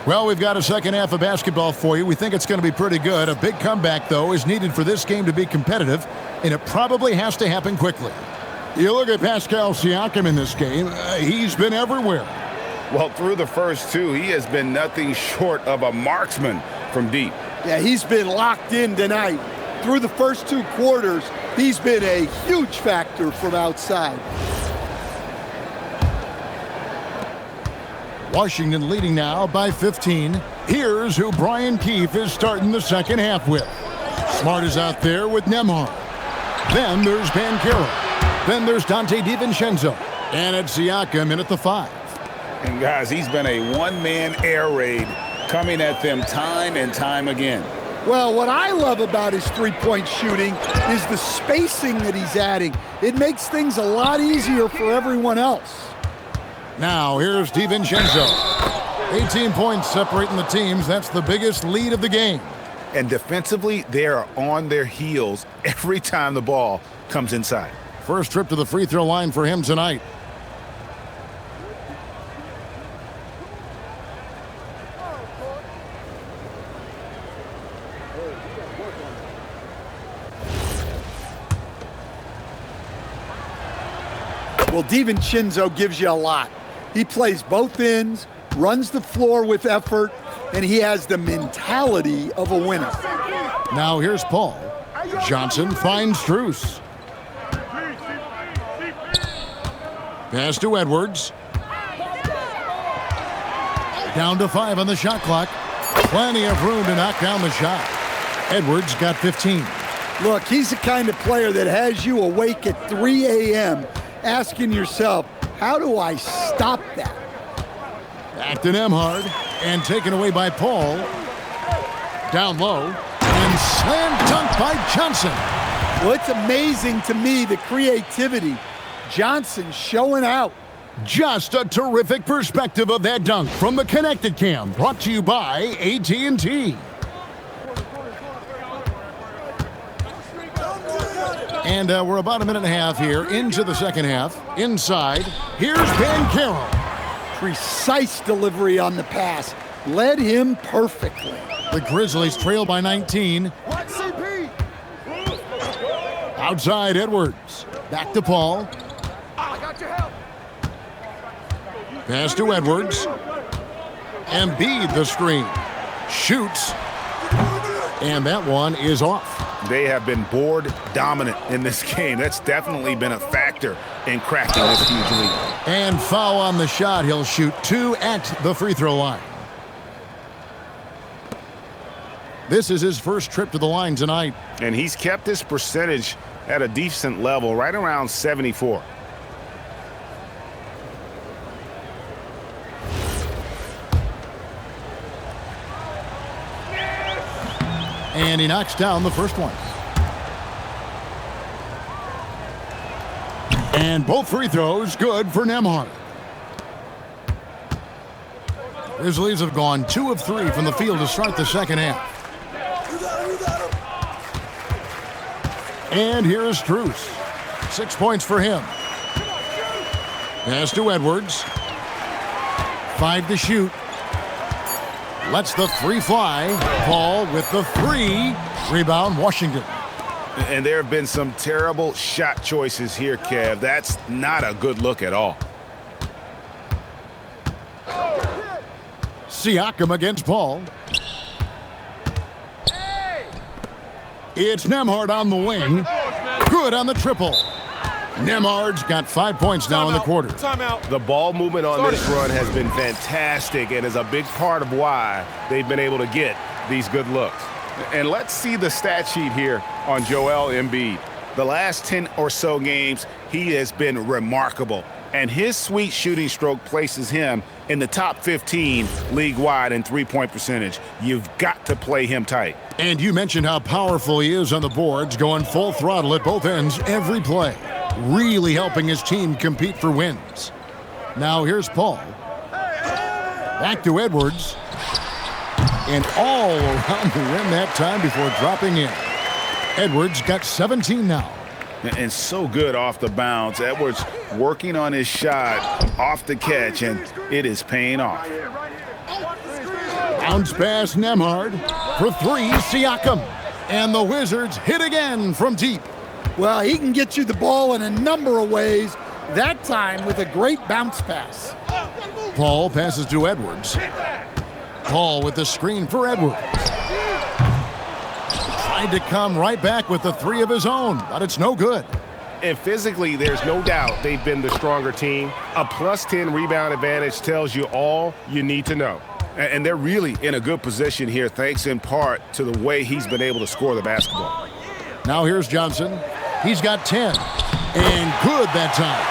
[SPEAKER 1] Well, we've got a second half of basketball for you. We think it's going to be pretty good. A big comeback, though, is needed for this game to be competitive, and it probably has to happen quickly. You look at Pascal Siakam in this game, he's been everywhere.
[SPEAKER 2] Well, through the first two, he has been nothing short of a marksman from deep.
[SPEAKER 3] Yeah, he's been locked in tonight. Through the first two quarters, he's been a huge factor from outside.
[SPEAKER 1] Washington leading now by 15. Here's who Brian Keefe is starting the second half with. Smart is out there with Nembhard. Then there's Banchero. Then there's Dante DiVincenzo. And it's Siakam in at the 5.
[SPEAKER 2] And guys, he's been a one-man air raid coming at them time and time again.
[SPEAKER 3] Well, what I love about his three-point shooting is the spacing that he's adding. It makes things a lot easier for everyone else.
[SPEAKER 1] Now, here's DiVincenzo. 18 points separating the teams. That's the biggest lead of the game.
[SPEAKER 2] And defensively, they are on their heels every time the ball comes inside.
[SPEAKER 1] First trip to the free throw line for him tonight.
[SPEAKER 3] Well, DiVincenzo gives you a lot. He plays both ends, runs the floor with effort, and he has the mentality of a winner.
[SPEAKER 1] Now here's Paul. Johnson finds Strus. Pass to Edwards. Down to 5 on the shot clock. Plenty of room to knock down the shot. Edwards got 15.
[SPEAKER 3] Look, he's the kind of player that has you awake at 3 a.m. asking yourself, how do I stop that?
[SPEAKER 1] Back to Nembhard, and taken away by Paul. Down low, and slam dunk by Johnson.
[SPEAKER 3] Well, it's amazing to me, the creativity. Johnson showing out.
[SPEAKER 1] Just a terrific perspective of that dunk from the Connected Cam, brought to you by AT&T. And we're about a minute and a half here into the second half. Inside, here's Banchero.
[SPEAKER 3] Precise delivery on the pass. Led him perfectly.
[SPEAKER 1] The Grizzlies trail by 19. Outside, Edwards. Back to Paul. Pass to Edwards. Embiid the screen. Shoots. And that one is off.
[SPEAKER 2] They have been board dominant in this game. That's definitely been a factor in cracking this huge lead.
[SPEAKER 1] And foul on the shot. He'll shoot 2 at the free throw line. This is his first trip to the line tonight.
[SPEAKER 2] And he's kept this percentage at a decent level, right around 74.
[SPEAKER 1] And he knocks down the first one. And both free throws good for Nembhard. Grizzlies have gone 2 of 3 from the field to start the second half. And here is Strus. 6 points for him. Pass to Edwards. 5 to shoot. Lets the 3 fly. Paul with the 3. Rebound, Washington.
[SPEAKER 2] And there have been some terrible shot choices here, Kev. That's not a good look at all.
[SPEAKER 1] Siakam against Paul. It's Nembhard on the wing. Good on the triple. Nemhard's got 5 points now in the quarter.
[SPEAKER 5] Timeout. The ball movement on this run has been fantastic and is a big part of why they've been able to get these good looks.
[SPEAKER 2] And let's see the stat sheet here on Joel Embiid. The last 10 or so games, he has been remarkable. And his sweet shooting stroke places him in the top 15 league-wide in three-point percentage. You've got to play him tight.
[SPEAKER 1] And you mentioned how powerful he is on the boards, going full throttle at both ends every play. Really helping his team compete for wins. Now here's Paul. Back to Edwards. And all around the rim that time before dropping in. Edwards got 17 now.
[SPEAKER 2] And so good off the bounce. Edwards working on his shot off the catch, and it is paying off.
[SPEAKER 1] Bounce pass Nemhard. For three, Siakam. And the Wizards hit again from deep.
[SPEAKER 3] Well, he can get you the ball in a number of ways, that time with a great bounce pass.
[SPEAKER 1] Paul passes to Edwards. Paul with the screen for Edwards. Tried to come right back with the three of his own, but it's no good.
[SPEAKER 5] And physically, there's no doubt they've been the stronger team. A plus 10 rebound advantage tells you all you need to know.
[SPEAKER 2] And they're really in a good position here, thanks in part to the way he's been able to score the basketball.
[SPEAKER 1] Now here's Johnson. He's got 10. And good that time.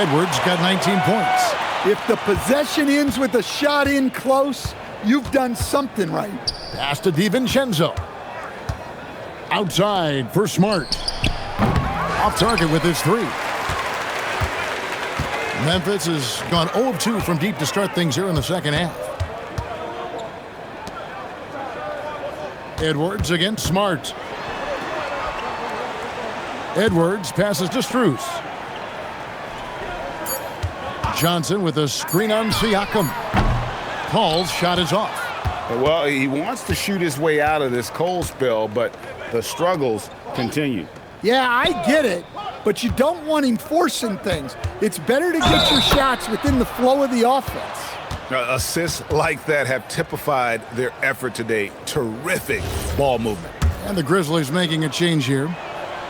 [SPEAKER 1] Edwards got 19 points.
[SPEAKER 3] If the possession ends with a shot in close, you've done something right.
[SPEAKER 1] Pass to DiVincenzo. Outside for Smart. Off target with his three. Memphis has gone 0 of 2 from deep to start things here in the second half. Edwards against Smart. Edwards passes to Strus. Johnson with a screen on Siakam. Paul's shot is off.
[SPEAKER 2] Well, he wants to shoot his way out of this cold spell, but the struggles continue.
[SPEAKER 3] Yeah, I get it, but you don't want him forcing things. It's better to get your shots within the flow of the offense.
[SPEAKER 2] Assists like that have typified their effort today. Terrific ball movement.
[SPEAKER 1] And the Grizzlies making a change here.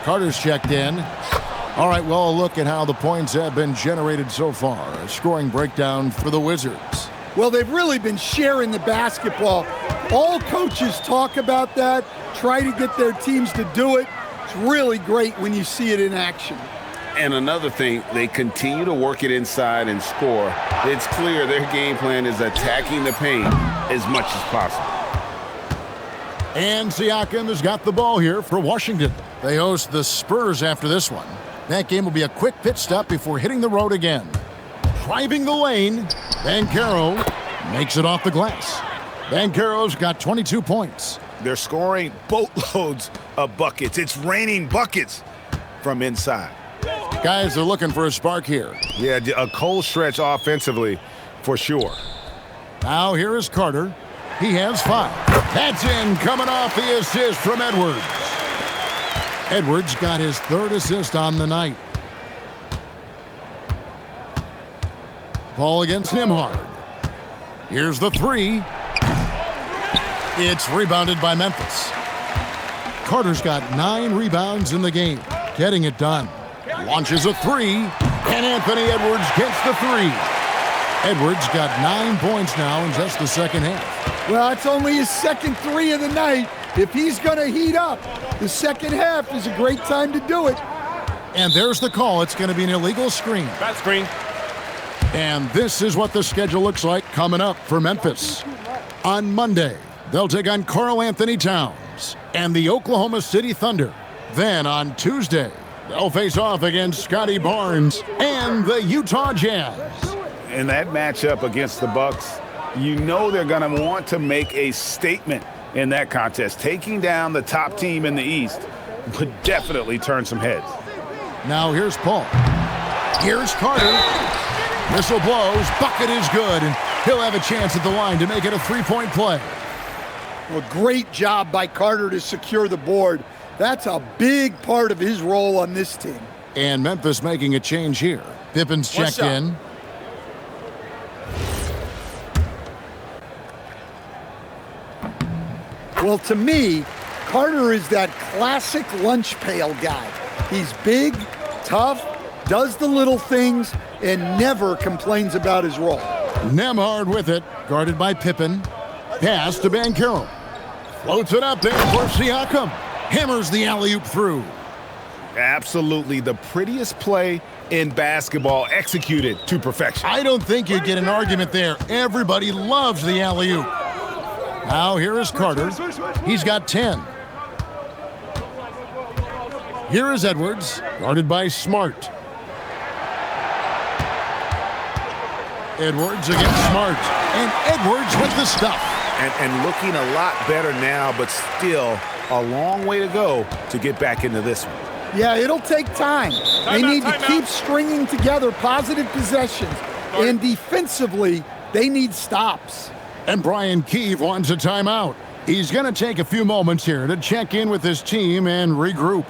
[SPEAKER 1] Carter's checked in. All right, well, a look at how the points have been generated so far. A scoring breakdown for the Wizards.
[SPEAKER 3] Well, they've really been sharing the basketball. All coaches talk about that, try to get their teams to do it. It's really great when you see it in action.
[SPEAKER 2] And another thing, they continue to work it inside and score. It's clear their game plan is attacking the paint as much as possible.
[SPEAKER 1] And Siakam has got the ball here for Washington. They host the Spurs after this one. That game will be a quick pit stop before hitting the road again. Driving the lane, Banchero makes it off the glass. Banchero's got 22 points.
[SPEAKER 2] They're scoring boatloads of buckets. It's raining buckets from inside.
[SPEAKER 1] Guys are looking for a spark here.
[SPEAKER 5] Yeah, a cold stretch offensively for sure.
[SPEAKER 1] Now here is Carter. He has 5. That's in, coming off the assist from Edwards. Edwards got his 3rd assist on the night. Ball against Nemhard. Here's the 3. It's rebounded by Memphis. Carter's got 9 rebounds in the game, getting it done. Launches a 3, and Anthony Edwards gets the 3. Edwards got 9 points now in just the second half.
[SPEAKER 3] Well, it's only his second 3 of the night. If he's going to heat up, the second half is a great time to do it.
[SPEAKER 1] And there's the call. It's going to be an illegal screen.
[SPEAKER 5] Bad screen.
[SPEAKER 1] And this is what the schedule looks like coming up for Memphis. On Monday, they'll take on Karl Anthony Towns and the Oklahoma City Thunder. Then on Tuesday, they'll face off against Scotty Barnes and the Utah Jazz.
[SPEAKER 2] In that matchup against the Bucks, you know they're going to want to make a statement in that contest. Taking down the top team in the East would definitely turn some heads.
[SPEAKER 1] Now here's Paul. Here's Carter. Whistle blows. Bucket is good, and he'll have a chance at the line to make it a 3-point play.
[SPEAKER 3] Well, great job by Carter to secure the board. That's a big part of his role on this team.
[SPEAKER 1] And Memphis making a change here. Pippen's checked in.
[SPEAKER 3] Well, to me, Carter is that classic lunch pail guy. He's big, tough, does the little things, and never complains about his role.
[SPEAKER 1] Nembhard with it, guarded by Pippen. Pass to Banchero. Floats it up there for Siakam. Hammers the alley-oop through.
[SPEAKER 5] Absolutely the prettiest play in basketball, executed to perfection.
[SPEAKER 1] I don't think you get an argument there. Everybody loves the alley-oop. Now here is Carter. He's got 10. Here is Edwards, guarded by Smart. Edwards against Smart. And Edwards with the stuff.
[SPEAKER 5] And looking a lot better now, but still a long way to go to get back into this one.
[SPEAKER 3] Yeah, it'll take time. They need to keep stringing together positive possessions. And defensively, they need stops.
[SPEAKER 1] And Brian Keefe wants a timeout. He's going to take a few moments here to check in with his team and regroup.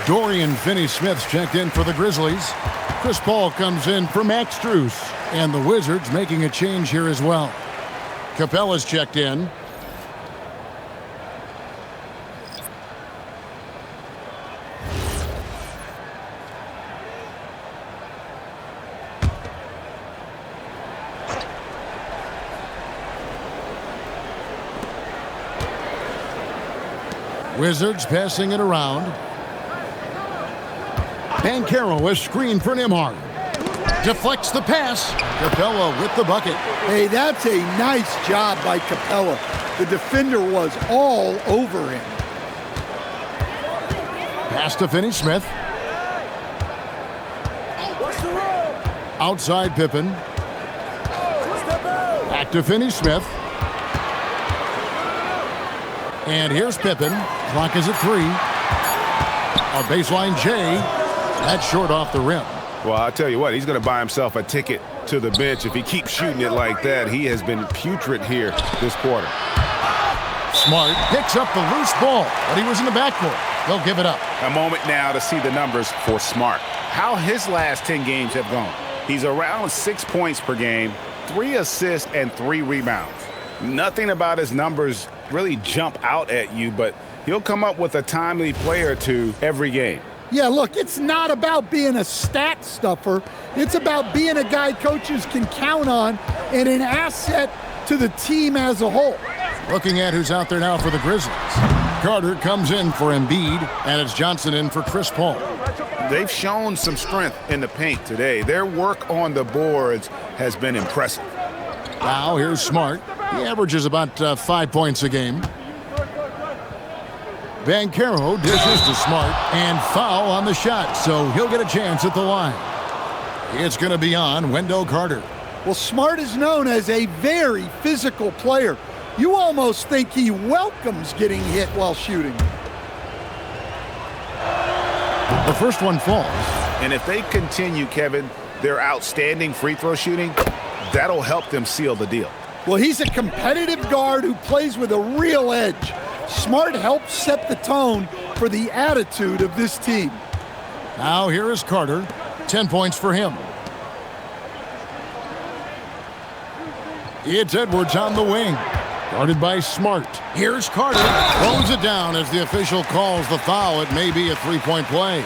[SPEAKER 1] Dorian Finney-Smith checked in for the Grizzlies. Chris Paul comes in for Max Strus. And the Wizards making a change here as well. Capella's checked in. Wizards passing it around. Banchero, a screen for Nembhard. Deflects the pass. Capella with the bucket.
[SPEAKER 3] Hey, that's a nice job by Capella. The defender was all over him.
[SPEAKER 1] Pass to Finney-Smith. Outside Pippen. Back to Finney-Smith. And here's Pippen. Clock is at 3. A baseline J. That's short off the rim.
[SPEAKER 5] Well, I'll tell you what, he's going to buy himself a ticket to the bench if he keeps shooting it like that. He has been putrid here this quarter.
[SPEAKER 1] Smart picks up the loose ball, but he was in the backcourt. They'll give it up.
[SPEAKER 2] A moment now to see the numbers for Smart. How his last 10 games have gone. He's around 6 points per game, 3 assists, and 3 rebounds. Nothing about his numbers really jump out at you, but he'll come up with a timely play or two every game.
[SPEAKER 3] Yeah, look, it's not about being a stat stuffer. It's about being a guy coaches can count on and an asset to the team as a whole.
[SPEAKER 1] Looking at who's out there now for the Grizzlies. Carter comes in for Embiid, and it's Johnson in for Chris Paul.
[SPEAKER 2] They've shown some strength in the paint today. Their work on the boards has been impressive.
[SPEAKER 1] Now here's Smart. He averages about 5 points a game. Banchero dishes to Smart, and foul on the shot, so he'll get a chance at the line. It's going to be on Wendell Carter.
[SPEAKER 3] Well, Smart is known as a very physical player. You almost think he welcomes getting hit while shooting.
[SPEAKER 1] The first one falls.
[SPEAKER 2] And if they continue, Kevin, their outstanding free throw shooting, that'll help them seal the deal.
[SPEAKER 3] Well, he's a competitive guard who plays with a real edge. Smart helps set the tone for the attitude of this team.
[SPEAKER 1] Now here is Carter. 10 points for him. It's Edwards on the wing. Guarded by Smart. Here's Carter. Throws it down as the official calls the foul. It may be a three-point play.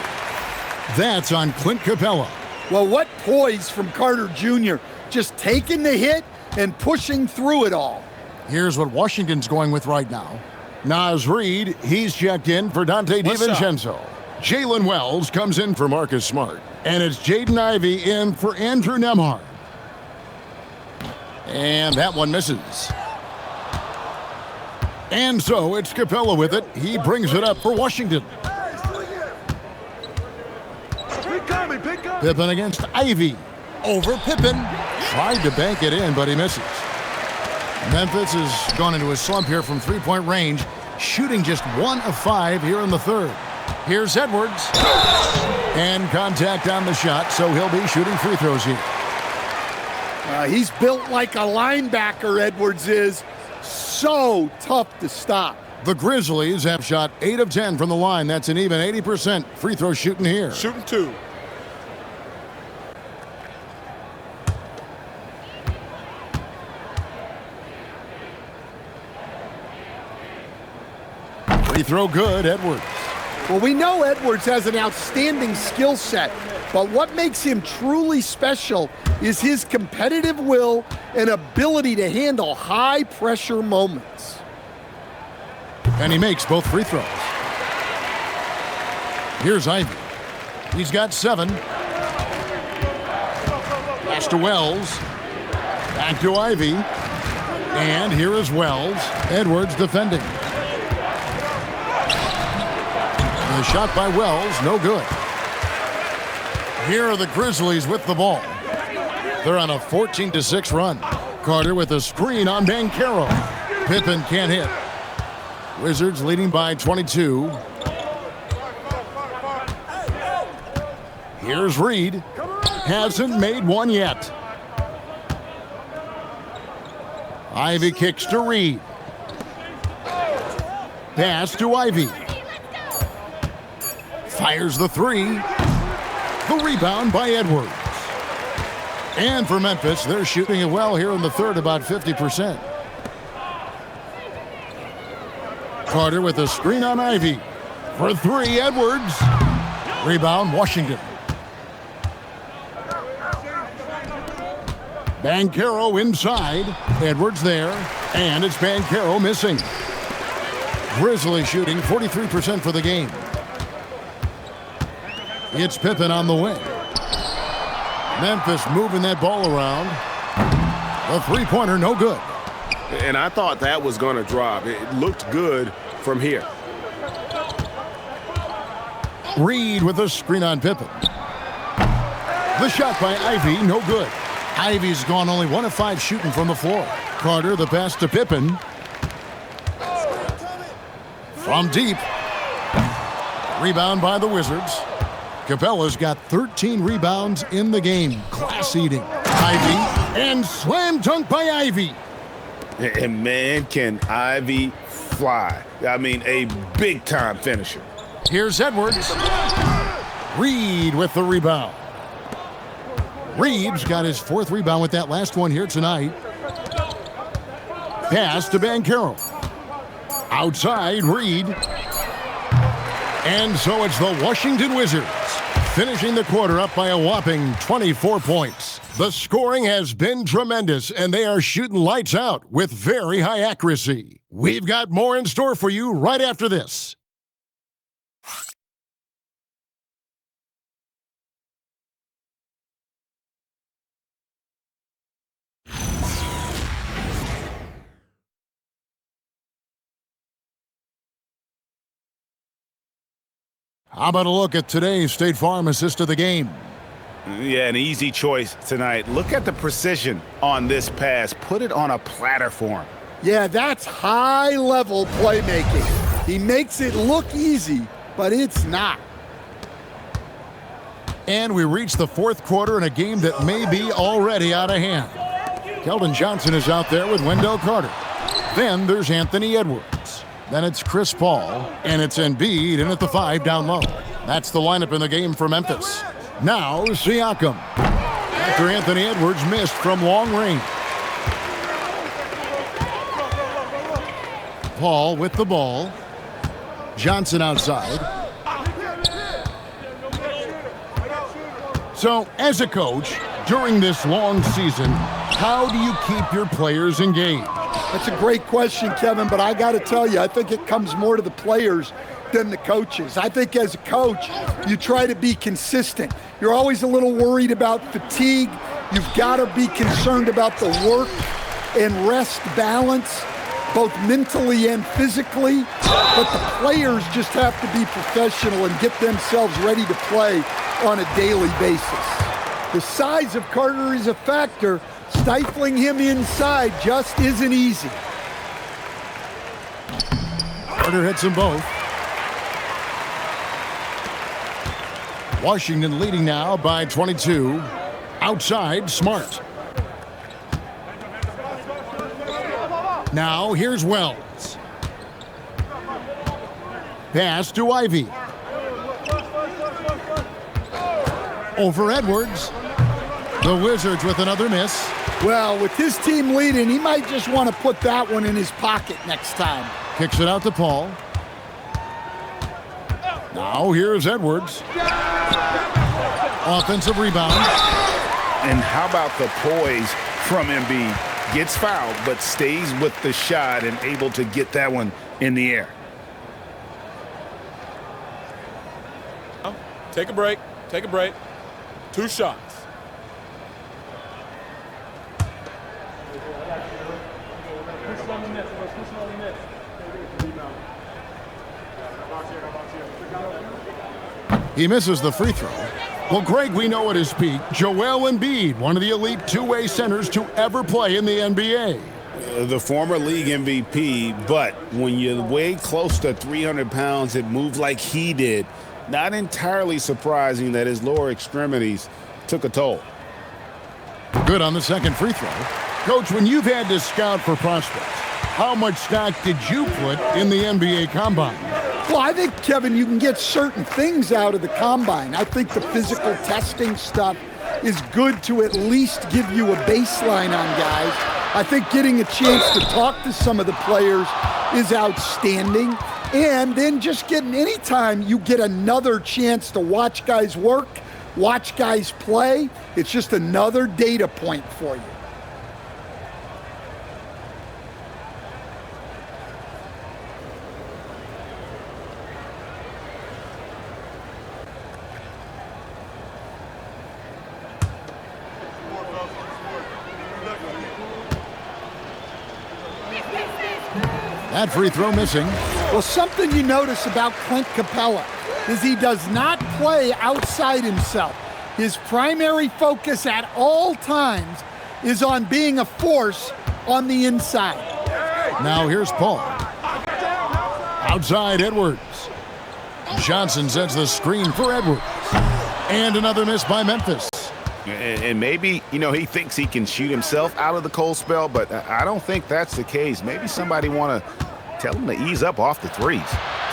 [SPEAKER 1] That's on Clint Capella.
[SPEAKER 3] Well, what poise from Carter Jr. Just taking the hit and pushing through it all.
[SPEAKER 1] Here's what Washington's going with right now. Naz Reid, he's checked in for Dante DiVincenzo. Jalen Wells comes in for Marcus Smart. And it's Jaden Ivey in for Andrew Nembhard. And that one misses. And so it's Capella with it. He brings it up for Washington. Pippen against Ivy. Over Pippen. Tried to bank it in, but he misses. Memphis has gone into a slump here from three-point range, shooting just 1 of 5 here in the third. Here's Edwards. And contact on the shot, so he'll be shooting free throws here.
[SPEAKER 3] He's built like a linebacker, Edwards is. So tough to stop.
[SPEAKER 1] The Grizzlies have shot 8 of 10 from the line. That's an even 80% free throw shooting here.
[SPEAKER 5] Shooting 2.
[SPEAKER 1] Free throw good, Edwards.
[SPEAKER 3] Well, we know Edwards has an outstanding skill set, but what makes him truly special is his competitive will and ability to handle high-pressure moments.
[SPEAKER 1] And he makes both free throws. Here's Ivy. He's got 7. Pass to Wells. Back to Ivy. And here is Wells. Edwards defending. The shot by Wells, no good. Here are the Grizzlies with the ball. They're on a 14-6 run. Carter with a screen on Banchero. Pippen can't hit. Wizards leading by 22. Here's Reed. Hasn't made one yet. Ivy kicks to Reed. Pass to Ivy. Fires the 3. The rebound by Edwards. And for Memphis, they're shooting it well here in the third, about 50%. Carter with a screen on Ivy. For 3, Edwards. Rebound, Washington. Banchero inside. Edwards there. And it's Banchero missing. Grizzlies shooting 43% for the game. It's Pippen on the wing. Memphis moving that ball around. The three-pointer, no good.
[SPEAKER 5] And I thought that was going to drop. It looked good from here.
[SPEAKER 1] Reed with a screen on Pippen. The shot by Ivy, no good. Ivy's gone only 1 of 5 shooting from the floor. Carter, the pass to Pippen. From deep. Rebound by the Wizards. Capella's got 13 rebounds in the game. Class-eating. Ivy, and slam dunk by Ivy.
[SPEAKER 5] And man, can Ivy fly. I mean, a big-time finisher.
[SPEAKER 1] Here's Edwards. Reed with the rebound. Reed's got his 4th rebound with that last one here tonight. Pass to Banchero. Outside, Reed. And so it's the Washington Wizards finishing the quarter up by a whopping 24 points. The scoring has been tremendous, and they are shooting lights out with very high accuracy. We've got more in store for you right after this. How about a look at today's State Farm assist of the game?
[SPEAKER 5] Yeah, an easy choice tonight. Look at the precision on this pass. Put it on a platter for him.
[SPEAKER 3] Yeah, that's high-level playmaking. He makes it look easy, but it's not.
[SPEAKER 1] And we reach the 4th quarter in a game that may be already out of hand. Keldon Johnson is out there with Wendell Carter. Then there's Anthony Edwards. Then it's Chris Paul, and it's Embiid in at the 5 down low. That's the lineup in the game for Memphis. Now Siakam. After Anthony Edwards missed from long range. Paul with the ball. Johnson outside. So, as a coach, during this long season, how do you keep your players engaged?
[SPEAKER 3] That's a great question, Kevin, but I got to tell you, I think it comes more to the players than the coaches. I think as a coach, you try to be consistent. You're always a little worried about fatigue. You've got to be concerned about the work and rest balance. both mentally and physically, but the players just have to be professional and get themselves ready to play on a daily basis. The size of Carter is a factor. Stifling him inside just isn't easy.
[SPEAKER 1] Carter hits them both. Washington leading now by 22. Outside, Smart. Now here's Wells. Pass to Ivy. Over Edwards. The Wizards with another miss.
[SPEAKER 3] Well, with his team leading, he might just want to put that one in his pocket next time.
[SPEAKER 1] Kicks it out to Paul. Now here's Edwards. Offensive rebound.
[SPEAKER 2] And how about the poise from Embiid? Gets fouled, but stays with the shot and able to get that one in the air.
[SPEAKER 9] Take a break. Take a break. 2 shots.
[SPEAKER 1] He misses the free throw. Well, Greg, we know at his peak, Joel Embiid, one of the elite two-way centers to ever play in the NBA.
[SPEAKER 2] The former league MVP, but when you weigh close to 300 pounds, it moved like he did. Not entirely surprising that his lower extremities took a toll.
[SPEAKER 1] Good on the second free throw. Coach, when you've had to scout for prospects, how much stock did you put in the NBA Combine?
[SPEAKER 3] Well, I think, Kevin, you can get certain things out of the Combine. I think the physical testing stuff is good to at least give you a baseline on guys. I think getting a chance to talk to some of the players is outstanding. And then just getting any time you get another chance to watch guys work, watch guys play, it's just another data point for you.
[SPEAKER 1] That free throw missing.
[SPEAKER 3] Well, something you notice about Clint Capella is he does not play outside himself. His primary focus at all times is on being a force on the inside.
[SPEAKER 1] Now here's Paul. Outside Edwards. Johnson sets the screen for Edwards. And another miss by Memphis.
[SPEAKER 2] And maybe, he thinks he can shoot himself out of the cold spell, but I don't think that's the case. Maybe somebody want to tell him to ease up off the threes.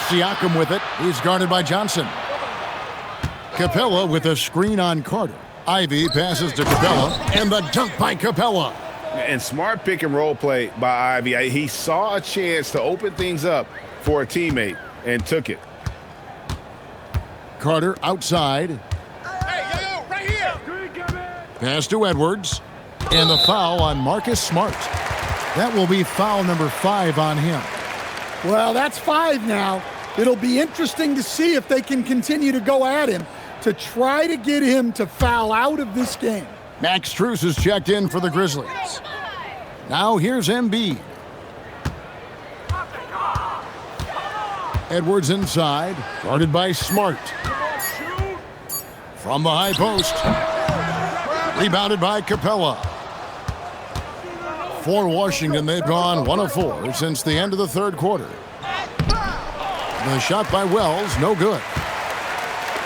[SPEAKER 1] Siakam with it. He's guarded by Johnson. Capella with a screen on Carter. Ivy passes to Capella, and the dunk by Capella.
[SPEAKER 2] And smart pick and roll play by Ivy. He saw a chance to open things up for a teammate and took it.
[SPEAKER 1] Carter outside. Pass to Edwards. And the foul on Marcus Smart. That will be foul number 5 on him.
[SPEAKER 3] Well, that's 5 now. It'll be interesting to see if they can continue to go at him to try to get him to foul out of this game.
[SPEAKER 1] Max Strus is checked in for the Grizzlies. Now here's Embiid. Edwards inside, guarded by Smart. From the high post. Rebounded by Capella. For Washington, they've gone 1 of 4 since the end of the third quarter. The shot by Wells, no good.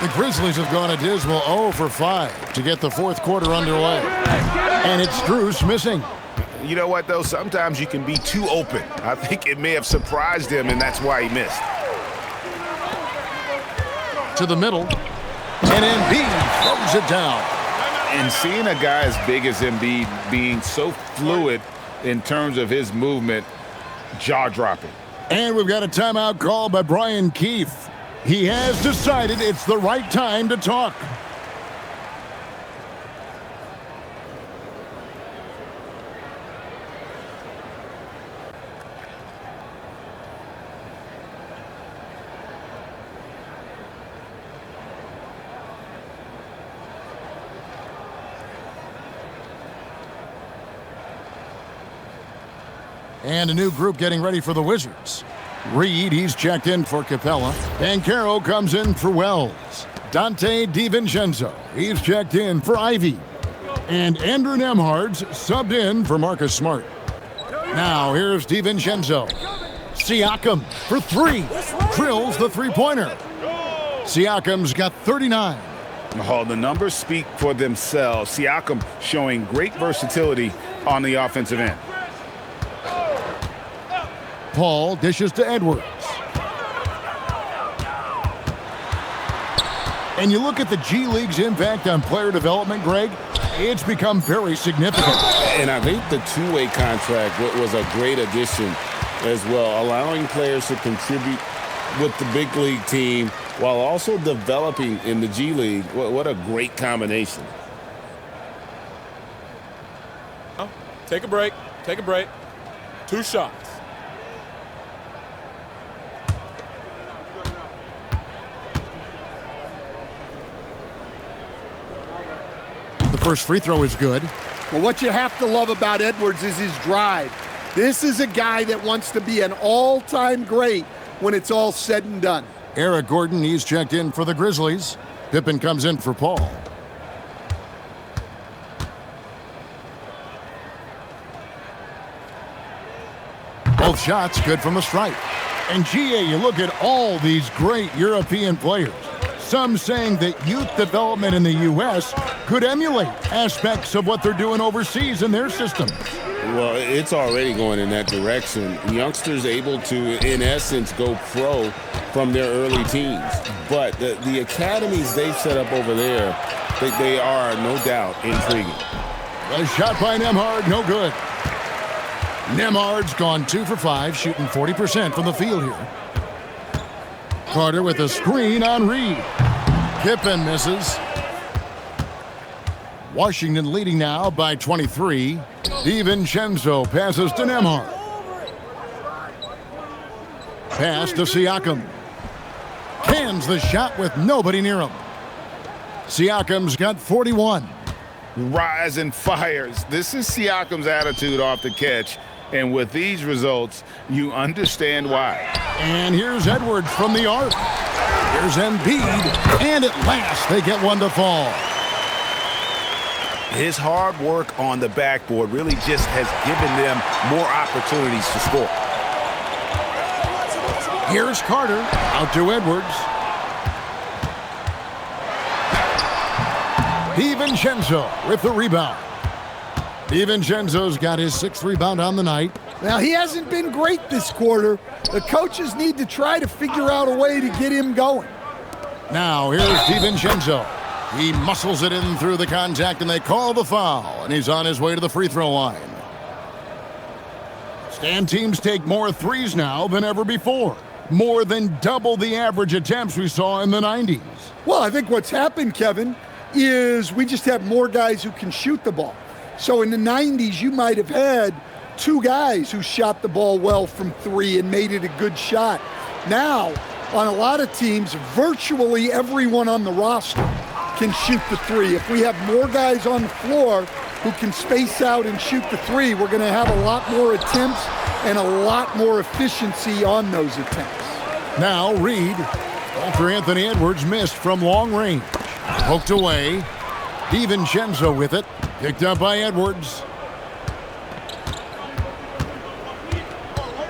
[SPEAKER 1] The Grizzlies have gone a dismal 0 for 5 to get the fourth quarter underway. And it's Strus missing.
[SPEAKER 2] You know what, though? Sometimes you can be too open. I think it may have surprised him, and that's why he missed.
[SPEAKER 1] To the middle. And Embiid throws it down.
[SPEAKER 2] And seeing a guy as big as Embiid being so fluid in terms of his movement, jaw-dropping.
[SPEAKER 1] And we've got a timeout call by Brian Keefe. He has decided it's the right time to talk. And a new group getting ready for the Wizards. Reed, he's checked in for Capella. Banchero comes in for Wells. Dante DiVincenzo, he's checked in for Ivy. And Andrew Nemhard's subbed in for Marcus Smart. Now here's DiVincenzo. Siakam for three. Drills the three-pointer. Siakam's got 39.
[SPEAKER 2] Oh, the numbers speak for themselves. Siakam showing great versatility on the offensive end.
[SPEAKER 1] Paul dishes to Edwards. And you look at the G League's impact on player development, Greg, it's become very significant.
[SPEAKER 2] And I think the two-way contract was a great addition as well, allowing players to contribute with the big league team while also developing in the G League. What a great combination.
[SPEAKER 9] Take a break. Take a break. 2 shots.
[SPEAKER 1] The first free throw is good.
[SPEAKER 3] Well, what you have to love about Edwards is his drive. This is a guy that wants to be an all-time great when it's all said and done.
[SPEAKER 1] Eric Gordon, he's checked in for the Grizzlies. Pippen comes in for Paul. Both shots good from the stripe. And GA, you look at all these great European players. Some saying that youth development in the U.S. could emulate aspects of what they're doing overseas in their systems.
[SPEAKER 2] Well, it's already going in that direction. Youngsters able to, in essence, go pro from their early teens. But the academies they've set up over there, they are, no doubt, intriguing.
[SPEAKER 1] A shot by Nemhard, no good. Nemhard's gone 2 for 5, shooting 40% from the field here. Carter with a screen on Reed. Pippen misses. Washington leading now by 23. DiVincenzo passes to Nemhard. Pass to Siakam. Cans the shot with nobody near him. Siakam's got 41.
[SPEAKER 2] Rise and fires. This is Siakam's attitude off the catch. And with these results, you understand why.
[SPEAKER 1] And here's Edwards from the arc. Here's Embiid. And at last, they get one to fall.
[SPEAKER 5] His hard work on the backboard really just has given them more opportunities to score.
[SPEAKER 1] Here's Carter. Out to Edwards. DiVincenzo with the rebound. DiVincenzo's got his 6th rebound on the night.
[SPEAKER 3] Now, he hasn't been great this quarter. The coaches need to try to figure out a way to get him going.
[SPEAKER 1] Now, here's DiVincenzo. He muscles it in through the contact, and they call the foul, and he's on his way to the free throw line. Stan teams take more threes now than ever before. More than double the average attempts we saw in the 90s.
[SPEAKER 3] Well, I think what's happened, Kevin, is we just have more guys who can shoot the ball. So in the 90s, you might have had 2 guys who shot the ball well from 3 and made it a good shot. Now, on a lot of teams, virtually everyone on the roster can shoot the 3. If we have more guys on the floor who can space out and shoot the 3, we're going to have a lot more attempts and a lot more efficiency on those attempts.
[SPEAKER 1] Now Reed, after Anthony Edwards missed from long range. Poked away. DiVincenzo with it. Picked up by Edwards.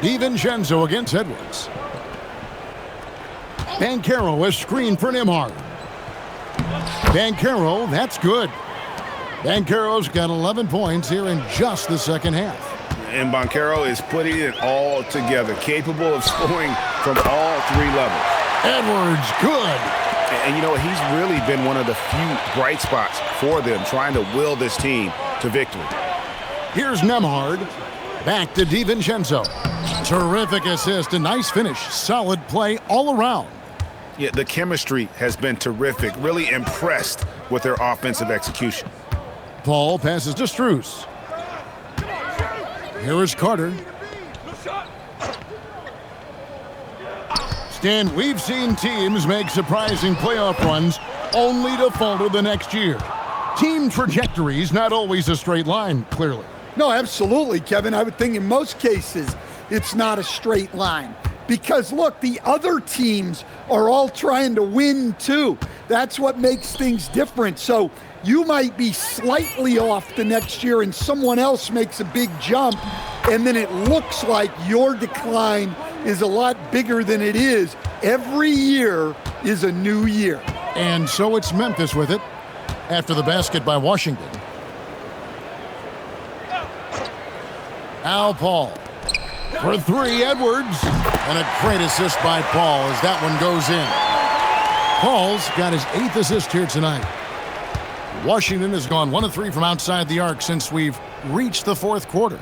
[SPEAKER 1] DiVincenzo against Edwards. Banchero, a screen for Nemhard. Banchero, that's good. Banchero's got 11 points here in just the second half.
[SPEAKER 2] And Banchero is putting it all together, capable of scoring from all 3 levels.
[SPEAKER 1] Edwards, good.
[SPEAKER 5] And you know, he's really been one of the few bright spots for them, trying to will this team to victory.
[SPEAKER 1] Here's Nemhard. Back to DiVincenzo. Terrific assist, a nice finish. Solid play all around.
[SPEAKER 5] Yeah, the chemistry has been terrific. Really impressed with their offensive execution.
[SPEAKER 1] Paul passes to Strus. Here is Carter. Stan, we've seen teams make surprising playoff runs only to falter the next year. Team trajectory's not always a straight line, clearly.
[SPEAKER 3] No, absolutely, Kevin. I would think in most cases it's not a straight line. Because, look, the other teams are all trying to win, too. That's what makes things different. So you might be slightly off the next year and someone else makes a big jump, and then it looks like your decline is a lot bigger than it is. Every year is a new year.
[SPEAKER 1] And so it's Memphis with it after the basket by Washington. Al Paul for three, Edwards. And a great assist by Paul as that one goes in. Paul's got his 8th assist here tonight. Washington has gone 1 of 3 from outside the arc since we've reached the 4th quarter.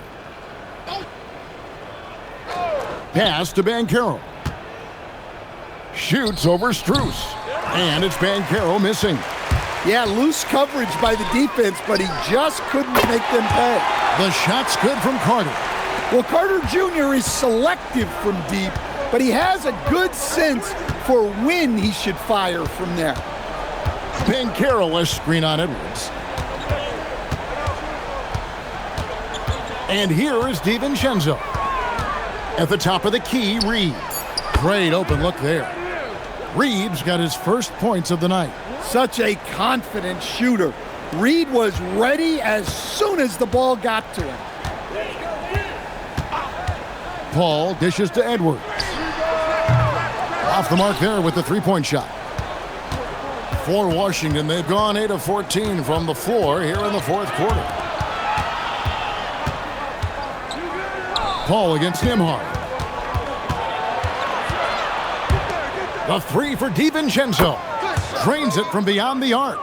[SPEAKER 1] Pass to Banchero. Shoots over Strus. And it's Banchero missing.
[SPEAKER 3] Yeah, loose coverage by the defense, but he just couldn't make them pay.
[SPEAKER 1] The shot's good from Carter.
[SPEAKER 3] Well, Carter Jr. is selective from deep, but he has a good sense for when he should fire from there.
[SPEAKER 1] Banchero, a screen on Edwards. And here is DiVincenzo. At the top of the key, Reed. Great open look there. Reed's got his first points of the night.
[SPEAKER 3] Such a confident shooter. Reed was ready as soon as the ball got to him.
[SPEAKER 1] Paul dishes to Edwards. Off the mark there with the three-point shot. For Washington, they've gone 8 of 14 from the floor here in the 4th quarter. Paul against Nembhard. The three for DiVincenzo. Drains it from beyond the arc.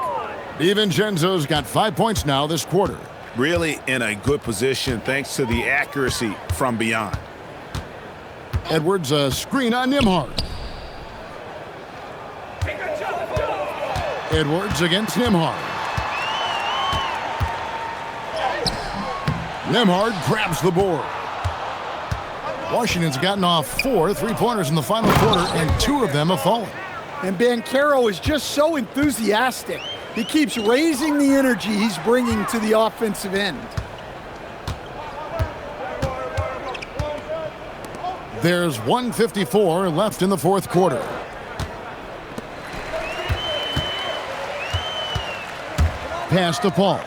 [SPEAKER 1] DiVincenzo's got 5 points now this quarter.
[SPEAKER 2] Really in a good position thanks to the accuracy from beyond.
[SPEAKER 1] Edwards, a screen on Nembhard. Edwards against Nembhard. Nembhard grabs the board. Washington's gotten off 4 3-pointers in the final quarter, and 2 of them have fallen.
[SPEAKER 3] And Banchero is just so enthusiastic. He keeps raising the energy he's bringing to the offensive end.
[SPEAKER 1] There's 1:54 left in the 4th quarter. Pass to Paul.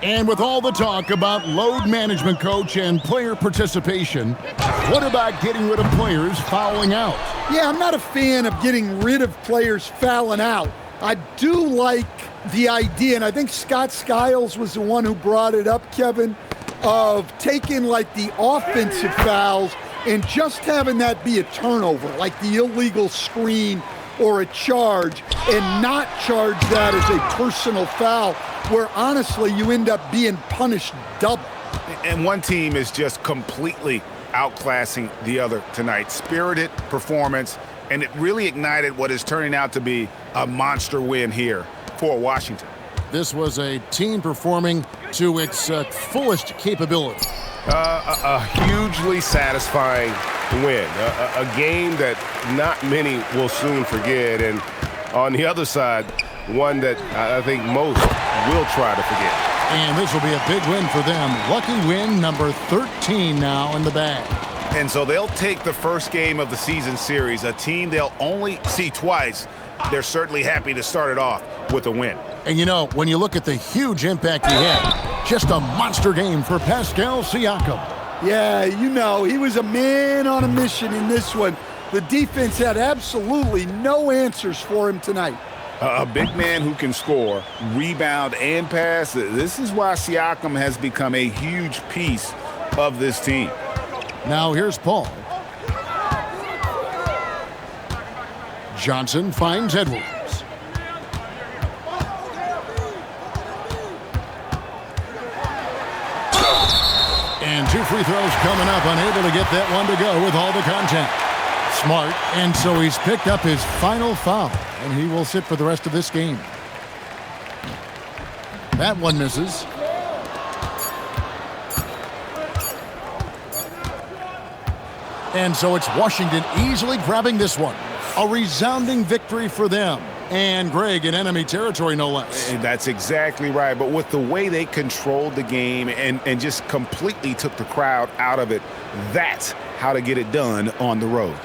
[SPEAKER 1] And with all the talk about load management, coach, and player participation, what about getting rid of players fouling out?
[SPEAKER 3] Yeah, I'm not a fan of getting rid of players fouling out. I do like the idea, and I think Scott Skiles was the one who brought it up, Kevin, of taking like the offensive fouls and just having that be a turnover, like the illegal screen or a charge, and not charge that as a personal foul, where honestly you end up being punished double.
[SPEAKER 2] And one team is just completely outclassing the other tonight. Spirited performance, and it really ignited what is turning out to be a monster win here for Washington.
[SPEAKER 1] This was a team performing to its fullest capability.
[SPEAKER 5] A hugely satisfying win. A game that not many will soon forget. And on the other side, one that I think most will try to forget.
[SPEAKER 1] And this will be a big win for them. Lucky win number 13 now in the bag.
[SPEAKER 2] And so they'll take the first game of the season series, a team they'll only see twice. They're certainly happy to start it off with a win.
[SPEAKER 1] And you know, when you look at the huge impact he had, just a monster game for Pascal Siakam.
[SPEAKER 3] Yeah, you know, he was a man on a mission in this one. The defense had absolutely no answers for him tonight.
[SPEAKER 2] A big man who can score, rebound, and pass. This is why Siakam has become a huge piece of this team.
[SPEAKER 1] Now here's Paul. Johnson finds Edwards. And 2 free throws coming up, unable to get that one to go with all the contact. Smart, and so he's picked up his final foul, and he will sit for the rest of this game. That one misses. And so it's Washington easily grabbing this one. A resounding victory for them. And, Greg, in enemy territory, no less.
[SPEAKER 5] And that's exactly right. But with the way they controlled the game and just completely took the crowd out of it, that's how to get it done on the road.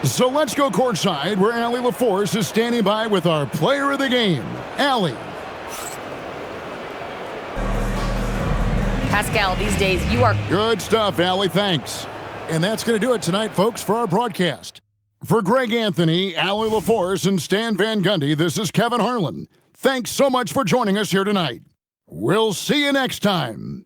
[SPEAKER 1] So let's go courtside where Allie LaForce is standing by with our player of the game, Allie.
[SPEAKER 4] Pascal, these days you are...
[SPEAKER 1] Good stuff, Allie. Thanks. And that's going to do it tonight, folks, for our broadcast. For Greg Anthony, Allie LaForce, and Stan Van Gundy, this is Kevin Harlan. Thanks so much for joining us here tonight. We'll see you next time.